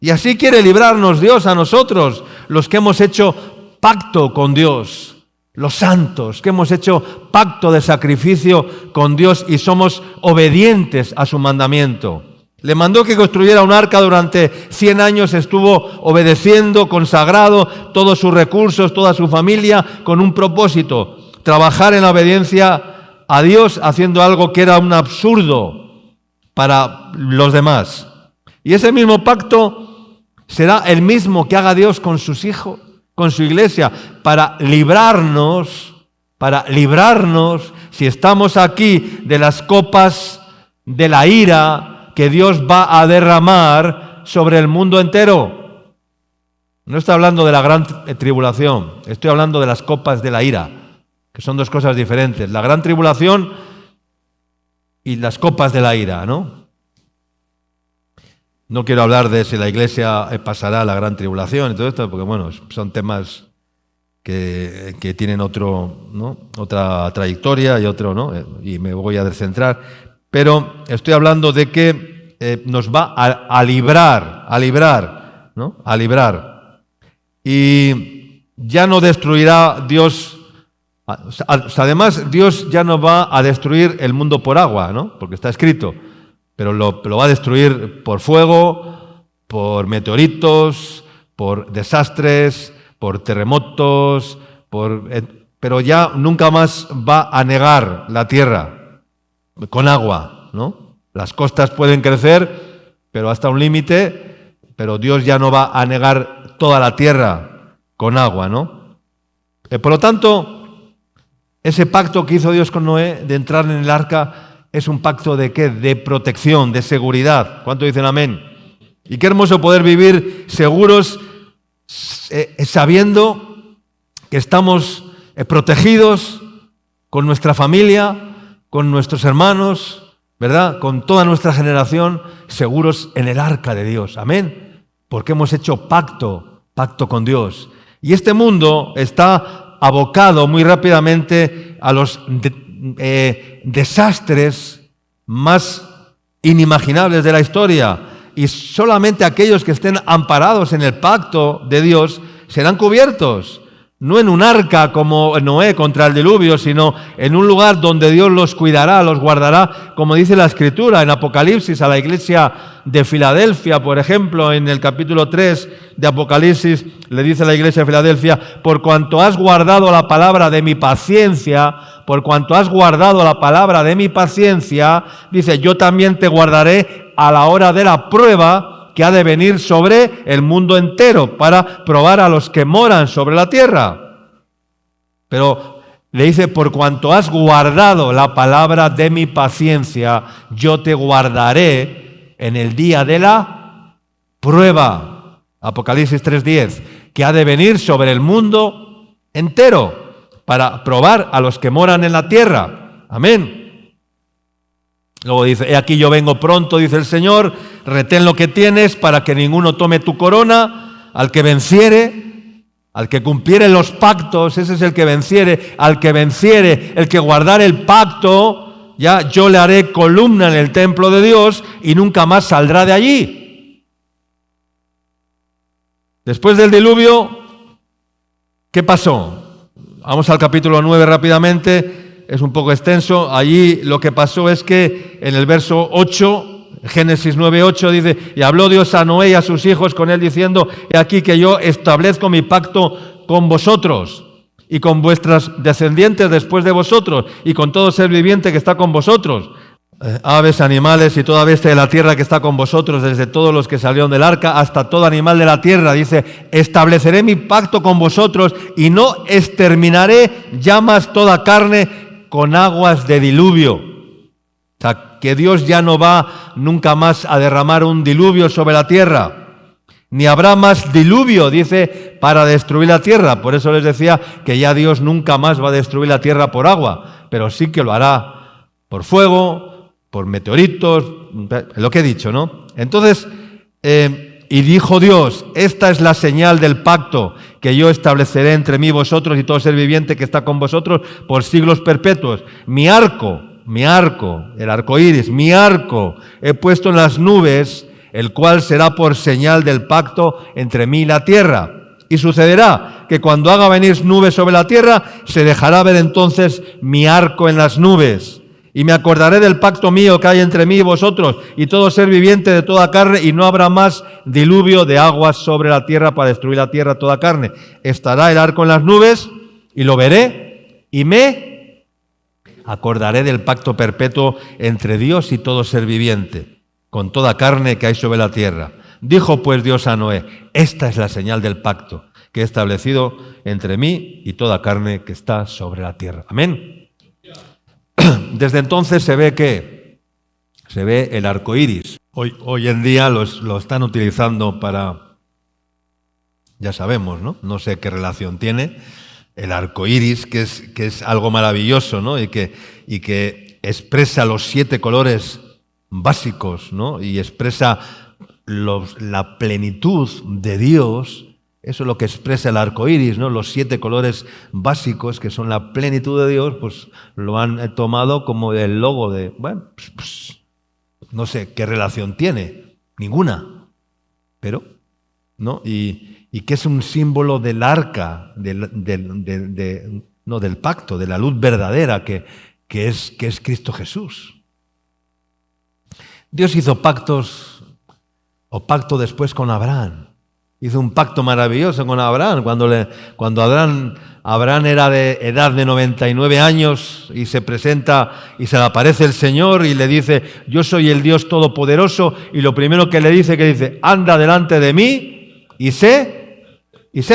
Y así quiere librarnos Dios a nosotros, los que hemos hecho pacto con Dios, los santos, que hemos hecho pacto de sacrificio con Dios y somos obedientes a su mandamiento. Le mandó que construyera un arca durante 100 años, estuvo obedeciendo, consagrado todos sus recursos, toda su familia, con un propósito, trabajar en la obediencia a Dios, haciendo algo que era un absurdo para los demás. Y ese mismo pacto será el mismo que haga Dios con sus hijos, con su iglesia, para librarnos, si estamos aquí, de las copas de la ira que Dios va a derramar sobre el mundo entero. No estoy hablando de la gran tribulación, estoy hablando de las copas de la ira, que son dos cosas diferentes. La gran tribulación y las copas de la ira, ¿no? No quiero hablar de si la iglesia pasará la gran tribulación y todo esto, porque bueno, son temas que tienen otra trayectoria y otro, ¿no? Y me voy a descentrar. Pero estoy hablando de que nos va a librar, ¿no? A librar. Y ya no destruirá Dios. Además, Dios ya no va a destruir el mundo por agua, ¿no? Porque está escrito. Pero lo va a destruir por fuego, por meteoritos, por desastres, por terremotos, pero ya nunca más va a anegar la tierra con agua, ¿no? Las costas pueden crecer, pero hasta un límite, pero Dios ya no va a anegar toda la tierra con agua, ¿no? Por lo tanto, ese pacto que hizo Dios con Noé de entrar en el arca es un pacto ¿de qué? De protección, de seguridad. ¿Cuánto dicen amén? Y qué hermoso poder vivir seguros sabiendo que estamos protegidos con nuestra familia, con nuestros hermanos, ¿verdad? Con toda nuestra generación, seguros en el arca de Dios. Amén. Porque hemos hecho pacto con Dios. Y este mundo está abocado muy rápidamente a los desastres más inimaginables de la historia. Y solamente aquellos que estén amparados en el pacto de Dios serán cubiertos. No en un arca como Noé contra el diluvio, sino en un lugar donde Dios los cuidará, los guardará, como dice la Escritura en Apocalipsis a la iglesia de Filadelfia, por ejemplo, en el capítulo 3 de Apocalipsis, le dice a la iglesia de Filadelfia, por cuanto has guardado la palabra de mi paciencia, dice, yo también te guardaré a la hora de la prueba que ha de venir sobre el mundo entero para probar a los que moran sobre la tierra. Pero le dice, por cuanto has guardado la palabra de mi paciencia, yo te guardaré en el día de la prueba. Apocalipsis 3:10, que ha de venir sobre el mundo entero para probar a los que moran en la tierra. Amén. Luego dice, he aquí yo vengo pronto, dice el Señor, retén lo que tienes para que ninguno tome tu corona. Al que venciere, al que cumpliere los pactos, ese es el que venciere. Al que venciere, el que guardare el pacto, ya yo le haré columna en el templo de Dios y nunca más saldrá de allí. Después del diluvio ¿Qué pasó? Vamos al capítulo 9 rápidamente, es un poco extenso. Allí lo que pasó es que en el verso 8, Génesis 9:8 dice: y habló Dios a Noé y a sus hijos con él diciendo: he aquí que yo establezco mi pacto con vosotros y con vuestras descendientes después de vosotros y con todo ser viviente que está con vosotros, aves, animales y toda bestia de la tierra que está con vosotros, desde todos los que salieron del arca hasta todo animal de la tierra. Dice: estableceré mi pacto con vosotros y no exterminaré ya más toda carne con aguas de diluvio. O sea, que Dios ya no va nunca más a derramar un diluvio sobre la tierra, ni habrá más diluvio, dice, para destruir la tierra. Por eso les decía que ya Dios nunca más va a destruir la tierra por agua, pero sí que lo hará por fuego, por meteoritos, lo que he dicho, ¿no? Entonces, y dijo Dios: esta es la señal del pacto que yo estableceré entre mí, vosotros y todo ser viviente que está con vosotros por siglos perpetuos. Mi arco, el arco iris, mi arco he puesto en las nubes, el cual será por señal del pacto entre mí y la tierra. Y sucederá que cuando haga venir nubes sobre la tierra, se dejará ver entonces mi arco en las nubes. Y me acordaré del pacto mío que hay entre mí y vosotros y todo ser viviente de toda carne, y no habrá más diluvio de aguas sobre la tierra para destruir la tierra toda carne. Estará el arco en las nubes, y lo veré, y me acordaré del pacto perpetuo entre Dios y todo ser viviente, con toda carne que hay sobre la tierra. Dijo pues Dios a Noé: esta es la señal del pacto que he establecido entre mí y toda carne que está sobre la tierra. Amén. Desde entonces se ve el arco iris. Hoy en día lo están utilizando para, ya sabemos, ¿no? No sé qué relación tiene el arco iris, que es algo maravilloso, ¿no? Y que expresa los 7 colores básicos, ¿no? Y expresa la plenitud de Dios. Eso es lo que expresa el arco iris, ¿no? Los 7 colores básicos, que son la plenitud de Dios, pues lo han tomado como el logo de, bueno, pues, no sé qué relación tiene, ninguna, pero, ¿no? Y que es un símbolo del arca, del pacto, de la luz verdadera que es Cristo Jesús. Dios hizo pacto después con Abraham. Hizo un pacto maravilloso con Abraham, cuando Abraham era de edad de 99 años y se presenta y se le aparece el Señor y le dice: yo soy el Dios Todopoderoso, y lo primero que dice: anda delante de mí y sé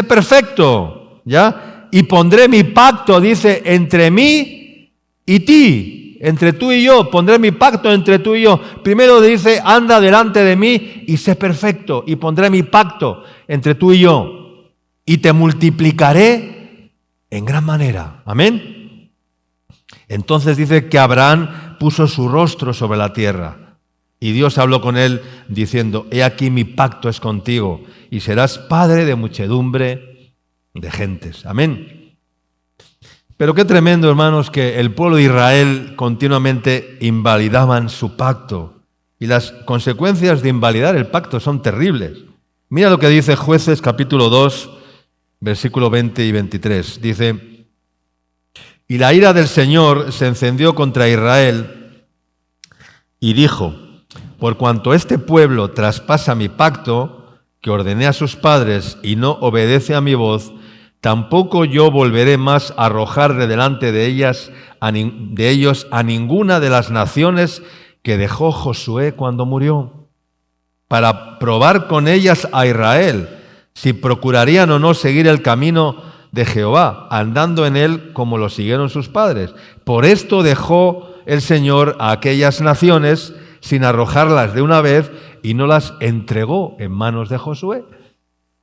perfecto, ¿ya? Y pondré mi pacto, dice, entre mí y ti. Entre tú y yo, pondré mi pacto entre tú y yo. Primero dice: anda delante de mí y sé perfecto, y pondré mi pacto entre tú y yo, y te multiplicaré en gran manera. Amén. Entonces dice que Abraham puso su rostro sobre la tierra, y Dios habló con él diciendo: he aquí mi pacto es contigo, y serás padre de muchedumbre de gentes. Amén. Pero qué tremendo, hermanos, que el pueblo de Israel continuamente invalidaban su pacto. Y las consecuencias de invalidar el pacto son terribles. Mira lo que dice Jueces capítulo 2, versículo 20 y 23. Dice: y la ira del Señor se encendió contra Israel y dijo: por cuanto este pueblo traspasa mi pacto, que ordené a sus padres, y no obedece a mi voz, tampoco yo volveré más a arrojar de delante de ellos a ninguna de las naciones que dejó Josué cuando murió, para probar con ellas a Israel, si procurarían o no seguir el camino de Jehová, andando en él como lo siguieron sus padres. Por esto dejó el Señor a aquellas naciones sin arrojarlas de una vez, y no las entregó en manos de Josué.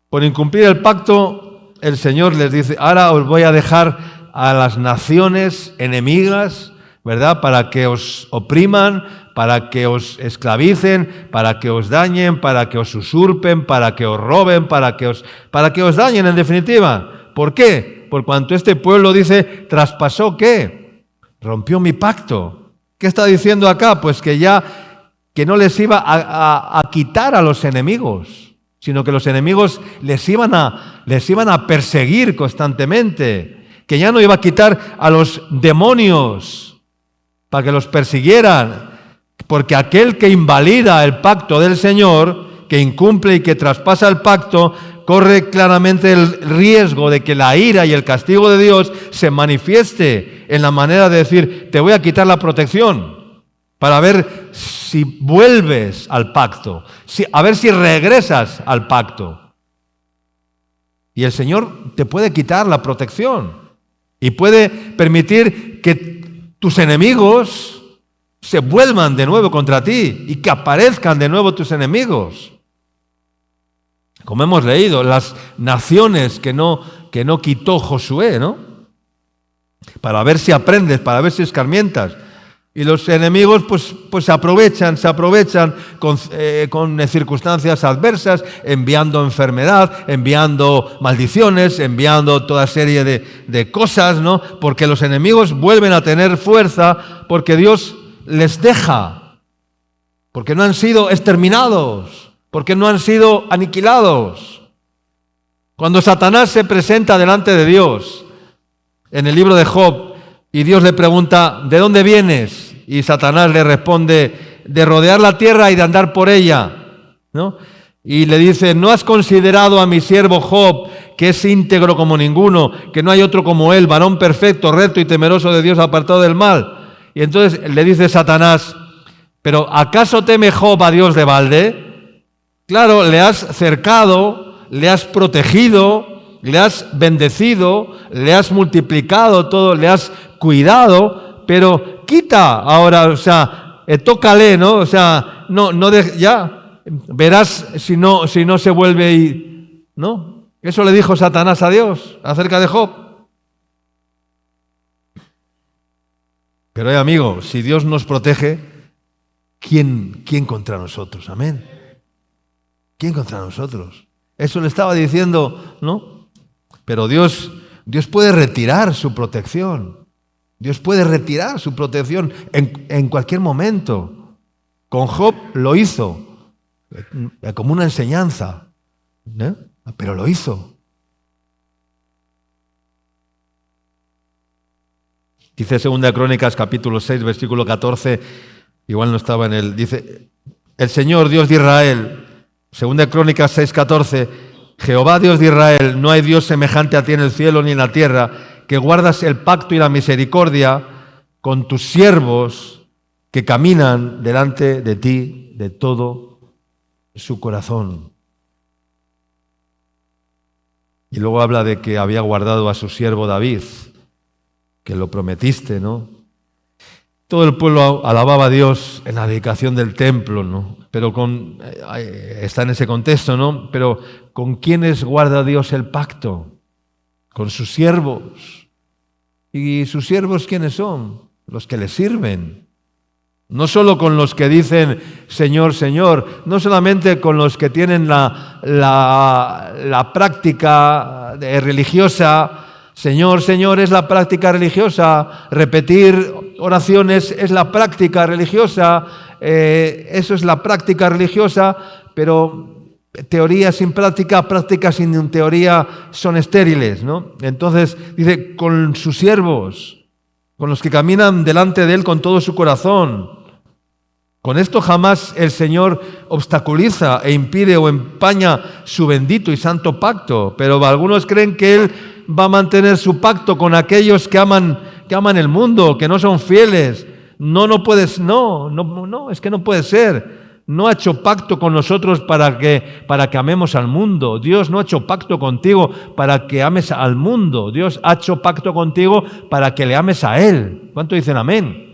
Por incumplir el pacto, el Señor les dice: ahora os voy a dejar a las naciones enemigas, ¿verdad? Para que os opriman, para que os esclavicen, para que os dañen, para que os usurpen, para que os roben, para que os dañen, en definitiva. ¿Por qué? Por cuanto este pueblo, dice, traspasó, ¿qué? Rompió mi pacto. ¿Qué está diciendo acá? Pues que no les iba a quitar a los enemigos, sino que los enemigos les iban a perseguir constantemente, que ya no iba a quitar a los demonios para que los persiguieran, porque aquel que invalida el pacto del Señor, que incumple y que traspasa el pacto, corre claramente el riesgo de que la ira y el castigo de Dios se manifieste en la manera de decir, te voy a quitar la protección para ver si vuelves al pacto, a ver si regresas al pacto. Y el Señor te puede quitar la protección y puede permitir que tus enemigos se vuelvan de nuevo contra ti y que aparezcan de nuevo tus enemigos. Como hemos leído, las naciones que no quitó Josué, ¿no? Para ver si aprendes, para ver si escarmientas. Y los enemigos pues se aprovechan con circunstancias adversas, enviando enfermedad, enviando maldiciones, enviando toda serie de cosas, ¿no? Porque los enemigos vuelven a tener fuerza, porque Dios les deja, porque no han sido exterminados, porque no han sido aniquilados. Cuando Satanás se presenta delante de Dios en el libro de Job y Dios le pregunta, ¿de dónde vienes? Y Satanás le responde, de rodear la tierra y de andar por ella, ¿no? Y le dice, ¿no has considerado a mi siervo Job, que es íntegro como ninguno, que no hay otro como él, varón perfecto, recto y temeroso de Dios, apartado del mal? Y entonces le dice Satanás, ¿pero acaso teme Job a Dios de balde? Claro, le has cercado, le has protegido, le has bendecido, le has multiplicado todo, le has cuidado, pero quita ahora, o sea, tócale, ¿no? O sea, ya verás si no se vuelve ¿no? Eso le dijo Satanás a Dios acerca de Job. Pero amigo, si Dios nos protege, ¿quién contra nosotros? Amén. ¿Quién contra nosotros? Eso le estaba diciendo, ¿no? Pero Dios puede retirar su protección. Dios puede retirar su protección en cualquier momento. Con Job lo hizo, como una enseñanza, ¿eh? Pero lo hizo. Dice 2 Crónicas, capítulo 6, versículo 14, igual no estaba en él, dice, el Señor, Dios de Israel, 2 Crónicas 6:14, Jehová Dios de Israel, no hay Dios semejante a ti en el cielo ni en la tierra, que guardas el pacto y la misericordia con tus siervos que caminan delante de ti de todo su corazón. Y luego habla de que había guardado a su siervo David, que lo prometiste, ¿no? Todo el pueblo alababa a Dios en la dedicación del templo, ¿no? Pero está en ese contexto, ¿no? Pero ¿con quiénes guarda Dios el pacto? Con sus siervos. ¿Y sus siervos quiénes son? Los que le sirven. No solo con los que dicen Señor, Señor, no solamente con los que tienen la práctica religiosa. Señor, Señor es la práctica religiosa, repetir oraciones es la práctica religiosa, eso es la práctica religiosa, pero teoría sin práctica, práctica sin teoría son estériles, ¿no? Entonces dice, con sus siervos, con los que caminan delante de Él con todo su corazón. Con esto jamás el Señor obstaculiza e impide o empaña su bendito y santo pacto, pero algunos creen que Él va a mantener su pacto con aquellos que aman el mundo, que no son fieles. No, es que no puede ser. No ha hecho pacto con nosotros para que amemos al mundo. Dios no ha hecho pacto contigo para que ames al mundo. Dios ha hecho pacto contigo para que le ames a Él. ¿Cuánto dicen amén?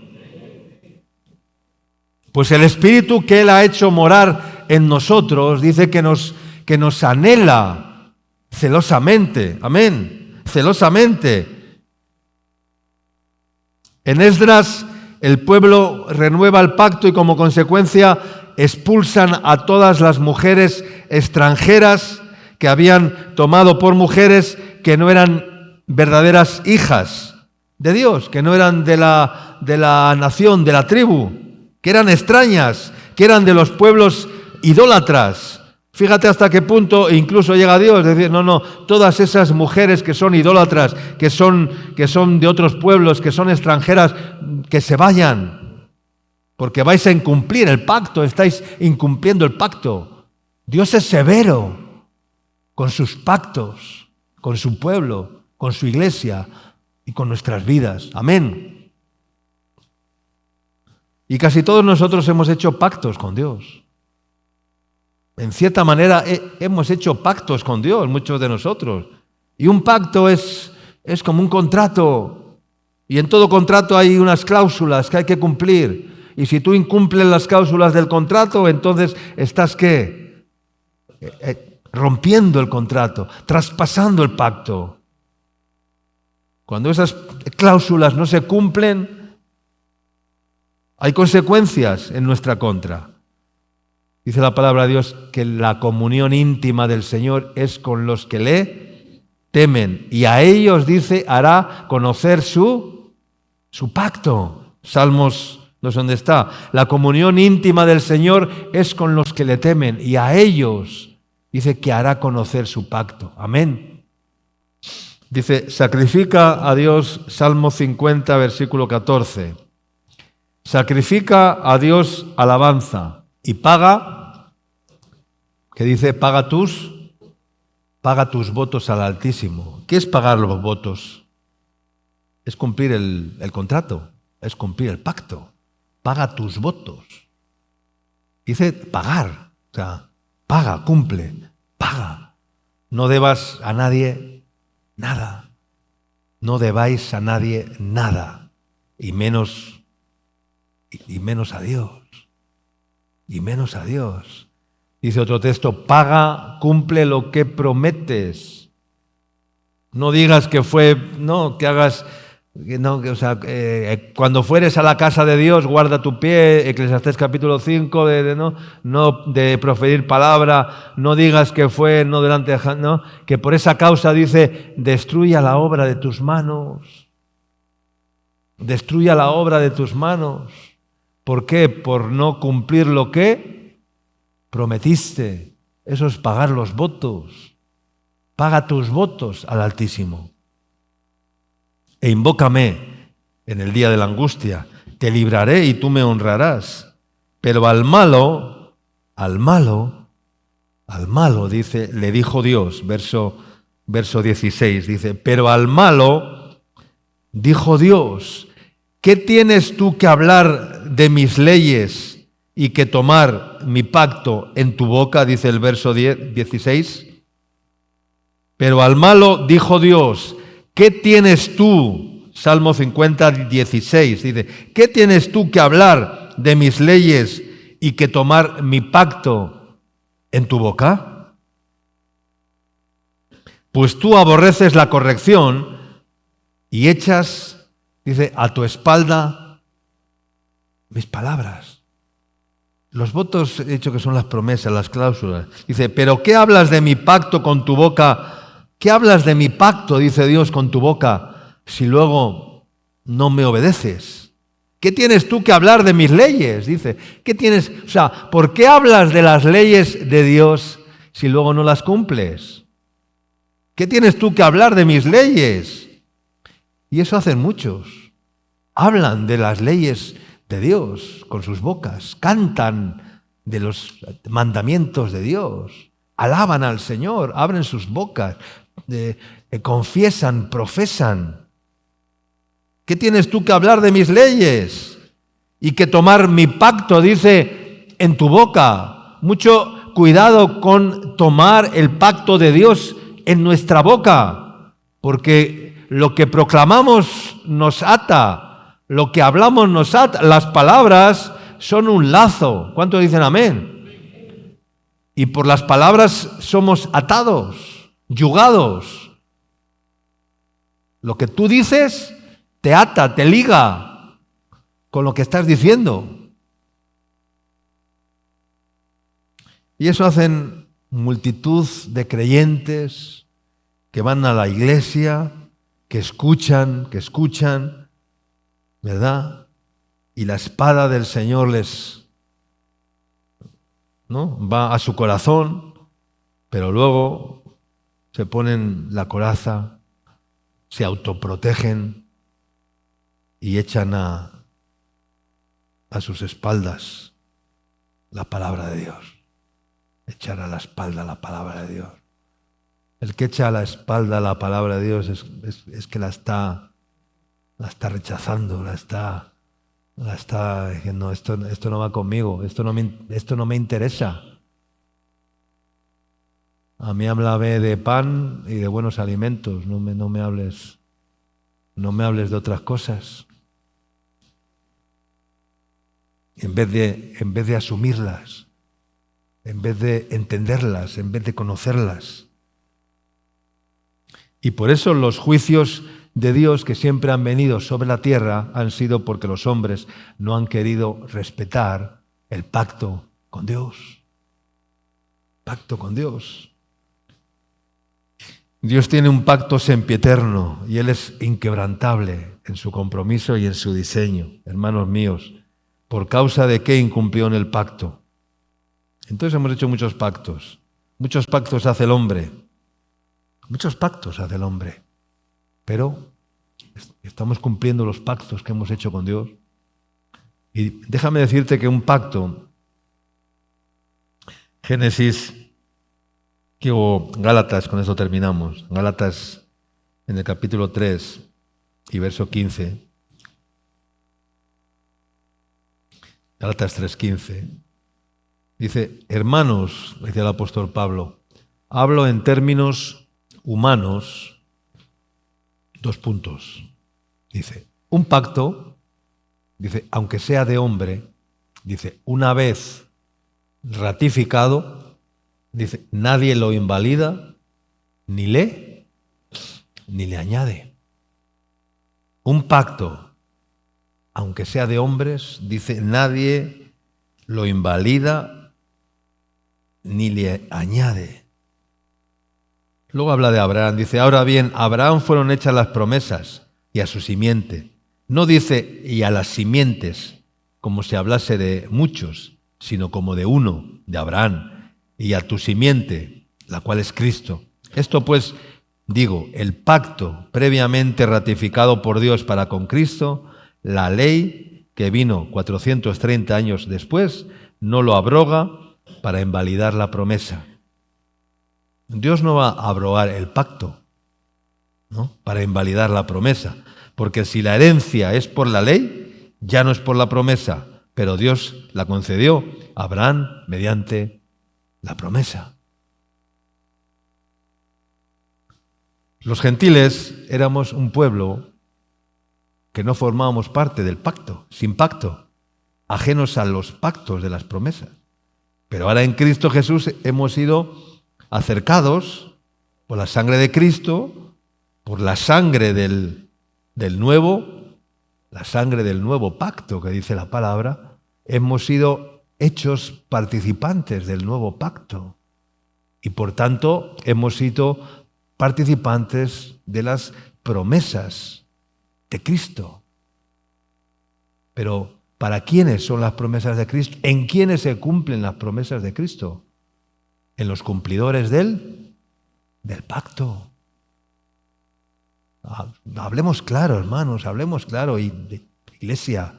Pues el Espíritu que Él ha hecho morar en nosotros, dice que nos anhela celosamente. Amén. Celosamente. En Esdras, el pueblo renueva el pacto y como consecuencia expulsan a todas las mujeres extranjeras que habían tomado por mujeres que no eran verdaderas hijas de Dios, que no eran de la nación, de la tribu, que eran extrañas, que eran de los pueblos idólatras. Fíjate hasta qué punto incluso llega Dios, decir, no, todas esas mujeres que son idólatras, que son de otros pueblos, que son extranjeras, que se vayan, porque vais a incumplir el pacto, estáis incumpliendo el pacto. Dios es severo con sus pactos, con su pueblo, con su iglesia y con nuestras vidas. Amén. Y casi todos nosotros hemos hecho pactos con Dios. En cierta manera hemos hecho pactos con Dios, muchos de nosotros. Y un pacto es como un contrato. Y en todo contrato hay unas cláusulas que hay que cumplir. Y si tú incumples las cláusulas del contrato, entonces estás ¿qué? Rompiendo el contrato, traspasando el pacto. Cuando esas cláusulas no se cumplen, hay consecuencias en nuestra contra. Dice la palabra de Dios que la comunión íntima del Señor es con los que le temen. Y a ellos, dice, hará conocer su pacto. Salmos, no sé dónde está. La comunión íntima del Señor es con los que le temen. Y a ellos, dice que hará conocer su pacto. Amén. Dice, sacrifica a Dios, Salmo 50, versículo 14. Sacrifica a Dios alabanza. Y paga, que dice, paga tus votos al Altísimo. ¿Qué es pagar los votos? Es cumplir el contrato, es cumplir el pacto. Paga tus votos. Dice pagar, o sea, paga, cumple, paga. No debas a nadie nada. No debáis a nadie nada, y menos a Dios. Y menos a Dios. Dice otro texto, paga, cumple lo que prometes. No digas que fue, no, que hagas, no, o sea, cuando fueres a la casa de Dios, guarda tu pie, Eclesiastés capítulo 5, no de proferir palabra, no digas que fue, no delante de, no, que por esa causa dice, destruya la obra de tus manos. Destruya la obra de tus manos. ¿Por qué? Por no cumplir lo que prometiste. Eso es pagar los votos. Paga tus votos al Altísimo. E invócame en el día de la angustia. Te libraré y tú me honrarás. Pero al malo, dice, le dijo Dios, verso 16, dice, pero al malo dijo Dios, ¿qué tienes tú que hablar de mis leyes y que tomar mi pacto en tu boca? Dice el verso 16. Pero al malo dijo Dios, ¿qué tienes tú? Salmo 50, 16. Dice, ¿qué tienes tú que hablar de mis leyes y que tomar mi pacto en tu boca? Pues tú aborreces la corrección y echas, dice, a tu espalda mis palabras. Los votos he dicho que son las promesas, las cláusulas. Dice, pero ¿qué hablas de mi pacto con tu boca? ¿Qué hablas de mi pacto, dice Dios, con tu boca, si luego no me obedeces? ¿Qué tienes tú que hablar de mis leyes? Dice, ¿qué tienes? O sea, ¿por qué hablas de las leyes de Dios si luego no las cumples? ¿Qué tienes tú que hablar de mis leyes? Y eso hacen muchos. Hablan de las leyes de Dios con sus bocas, cantan de los mandamientos de Dios, alaban al Señor, abren sus bocas, confiesan, profesan. ¿Qué tienes tú que hablar de mis leyes? Y que tomar mi pacto, dice, en tu boca. Mucho cuidado con tomar el pacto de Dios en nuestra boca, porque lo que proclamamos nos ata, lo que hablamos nos ata. Las palabras son un lazo. ¿Cuántos dicen amén? Y por las palabras somos atados, yugados. Lo que tú dices te ata, te liga con lo que estás diciendo. Y eso hacen multitud de creyentes que van a la iglesia, que escuchan, ¿verdad? Y la espada del Señor les, ¿no?, va a su corazón pero luego se ponen la coraza, se autoprotegen y echan a sus espaldas la palabra de Dios. Echar a la espalda la palabra de Dios. El que echa a la espalda la palabra de Dios es que la está rechazando, la está diciendo, esto no va conmigo, esto no me interesa. A mí háblame de pan y de buenos alimentos, no me hables de otras cosas. En vez de asumirlas, en vez de entenderlas, en vez de conocerlas. Y por eso los juicios de Dios que siempre han venido sobre la tierra han sido porque los hombres no han querido respetar el pacto con Dios. Pacto con Dios. Dios tiene un pacto sempiterno y Él es inquebrantable en su compromiso y en su diseño. Hermanos míos, ¿por causa de qué incumplió en el pacto? Entonces hemos hecho muchos pactos. Muchos pactos hace el hombre. Muchos pactos hace el hombre. Pero estamos cumpliendo los pactos que hemos hecho con Dios. Y déjame decirte que un pacto, Gálatas, con eso terminamos. Gálatas en el capítulo 3 y verso 15. Gálatas 3:15. Dice, hermanos, decía el apóstol Pablo, hablo en términos humanos, 2 puntos. Dice, un pacto, dice, aunque sea de hombre, dice, una vez ratificado, dice, nadie lo invalida, ni le añade. Un pacto, aunque sea de hombres, dice, nadie lo invalida, ni le añade. Luego habla de Abraham, dice, ahora bien, a Abraham fueron hechas las promesas y a su simiente. No dice y a las simientes, como si hablase de muchos, sino como de uno, de Abraham, y a tu simiente, la cual es Cristo. Esto pues, digo, el pacto previamente ratificado por Dios para con Cristo, la ley que vino 430 años después, no lo abroga para invalidar la promesa. Dios no va a abrogar el pacto, ¿no?, para invalidar la promesa, porque si la herencia es por la ley, ya no es por la promesa, pero Dios la concedió a Abraham mediante la promesa. Los gentiles éramos un pueblo que no formábamos parte del pacto, sin pacto, ajenos a los pactos de las promesas. Pero ahora en Cristo Jesús hemos sido acercados por la sangre de Cristo, por la sangre la sangre del nuevo pacto que dice la palabra, hemos sido hechos participantes del nuevo pacto y por tanto hemos sido participantes de las promesas de Cristo. Pero ¿para quiénes son las promesas de Cristo? ¿En quiénes se cumplen las promesas de Cristo? En los cumplidores del pacto. Hablemos claro, hermanos, hablemos claro. Y iglesia,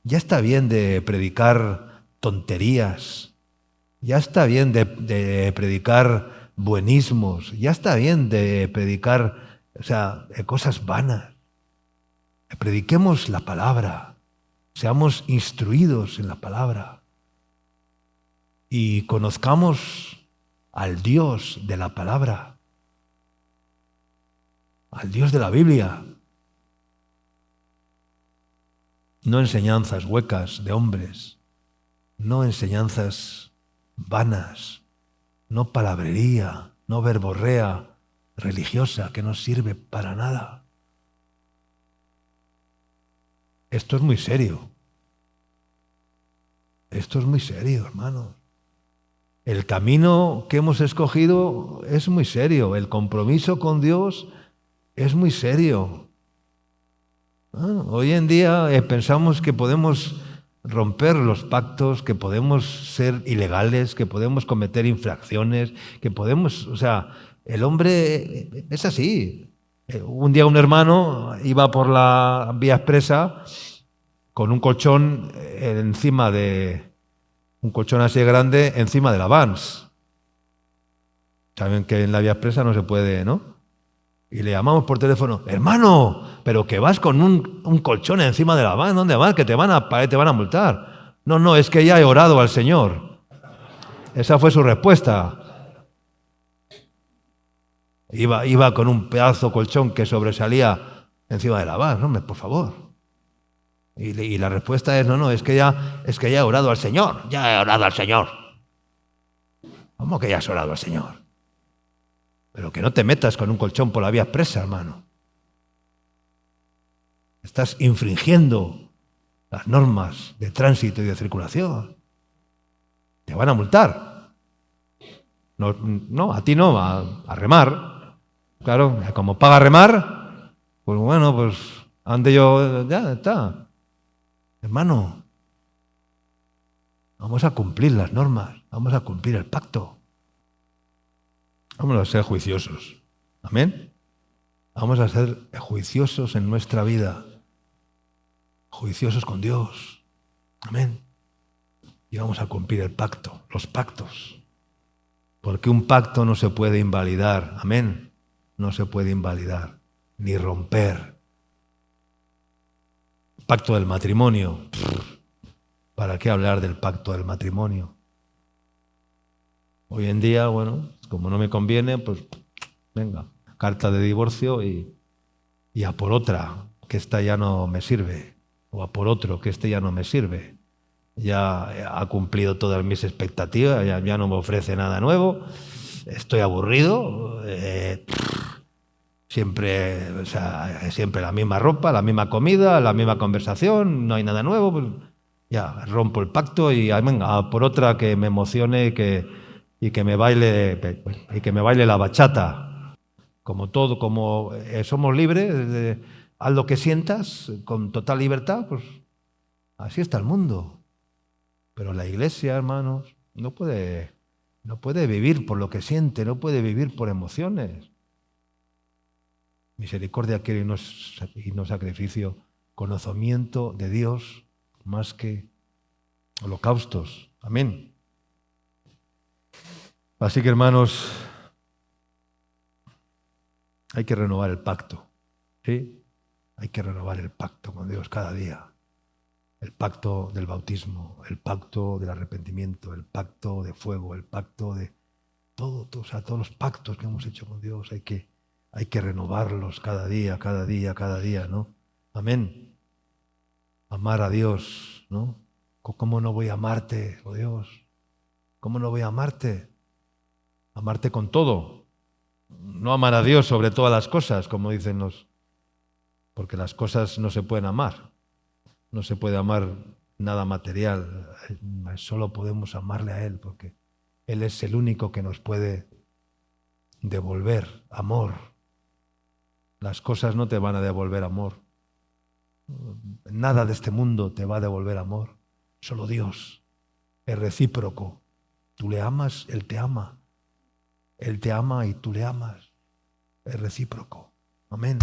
ya está bien de predicar tonterías, ya está bien de predicar buenismos, ya está bien de predicar, cosas vanas. Prediquemos la palabra, seamos instruidos en la palabra y conozcamos al Dios de la palabra, al Dios de la Biblia. No enseñanzas huecas de hombres, no enseñanzas vanas, no palabrería, no verborrea religiosa que no sirve para nada. Esto es muy serio. Esto es muy serio, hermanos. El camino que hemos escogido es muy serio. El compromiso con Dios es muy serio. Hoy en día pensamos que podemos romper los pactos, que podemos ser ilegales, que podemos cometer infracciones, que podemos, o sea, el hombre es así. Un día un hermano iba por la vía expresa con un colchón encima de, un colchón así grande encima de la Vans. Saben que en la vía expresa no se puede, ¿no? Y le llamamos por teléfono, hermano, pero que vas con un colchón encima de la van, ¿dónde vas? Que te van a multar. No, no, es que ya he orado al Señor. Esa fue su respuesta. Iba con un pedazo colchón que sobresalía encima de la van, hombre, por favor. Y la respuesta es, no, es que ya he orado al Señor. Ya he orado al Señor. ¿Cómo que ya has orado al Señor? Pero que no te metas con un colchón por la vía expresa, hermano. Estás infringiendo las normas de tránsito y de circulación. Te van a multar. No, a ti no, a remar. Claro, como paga remar, pues bueno, pues ande yo, ya está. Hermano, vamos a cumplir las normas, vamos a cumplir el pacto. Vamos a ser juiciosos. Amén. Vamos a ser juiciosos en nuestra vida. Juiciosos con Dios. Amén. Y vamos a cumplir el pacto, los pactos. Porque un pacto no se puede invalidar. Amén. No se puede invalidar ni romper. Pacto del matrimonio. ¿Para qué hablar del pacto del matrimonio? Hoy en día, bueno, como no me conviene, pues venga, carta de divorcio y a por otra, que esta ya no me sirve. O a por otro, que este ya no me sirve. Ya ha cumplido todas mis expectativas, ya no me ofrece nada nuevo, estoy aburrido, siempre la misma ropa, la misma comida, la misma conversación, no hay nada nuevo, pues ya rompo el pacto y venga, a por otra que me emocione y que me baile la bachata. Como todo, como somos libres, haz lo que sientas con total libertad, pues así está el mundo. Pero la Iglesia, hermanos, no puede vivir por lo que siente, no puede vivir por emociones. Misericordia quiere y no sacrificio, conocimiento de Dios más que holocaustos. Amén. Así que, hermanos, hay que renovar el pacto, ¿sí? Hay que renovar el pacto con Dios cada día. El pacto del bautismo, el pacto del arrepentimiento, el pacto de fuego, el pacto de todo, o sea, todos los pactos que hemos hecho con Dios, hay que renovarlos cada día, ¿no? Amén. Amar a Dios, ¿no? ¿Cómo no voy a amarte, oh Dios? ¿Cómo no voy a amarte? Amarte con todo. No amar a Dios sobre todas las cosas, como dicen porque las cosas no se pueden amar. No se puede amar nada material, solo podemos amarle a Él, porque Él es el único que nos puede devolver amor. Las cosas no te van a devolver amor. Nada de este mundo te va a devolver amor. Solo Dios. Es recíproco. Tú le amas, Él te ama. Él te ama y tú le amas. Es recíproco. Amén.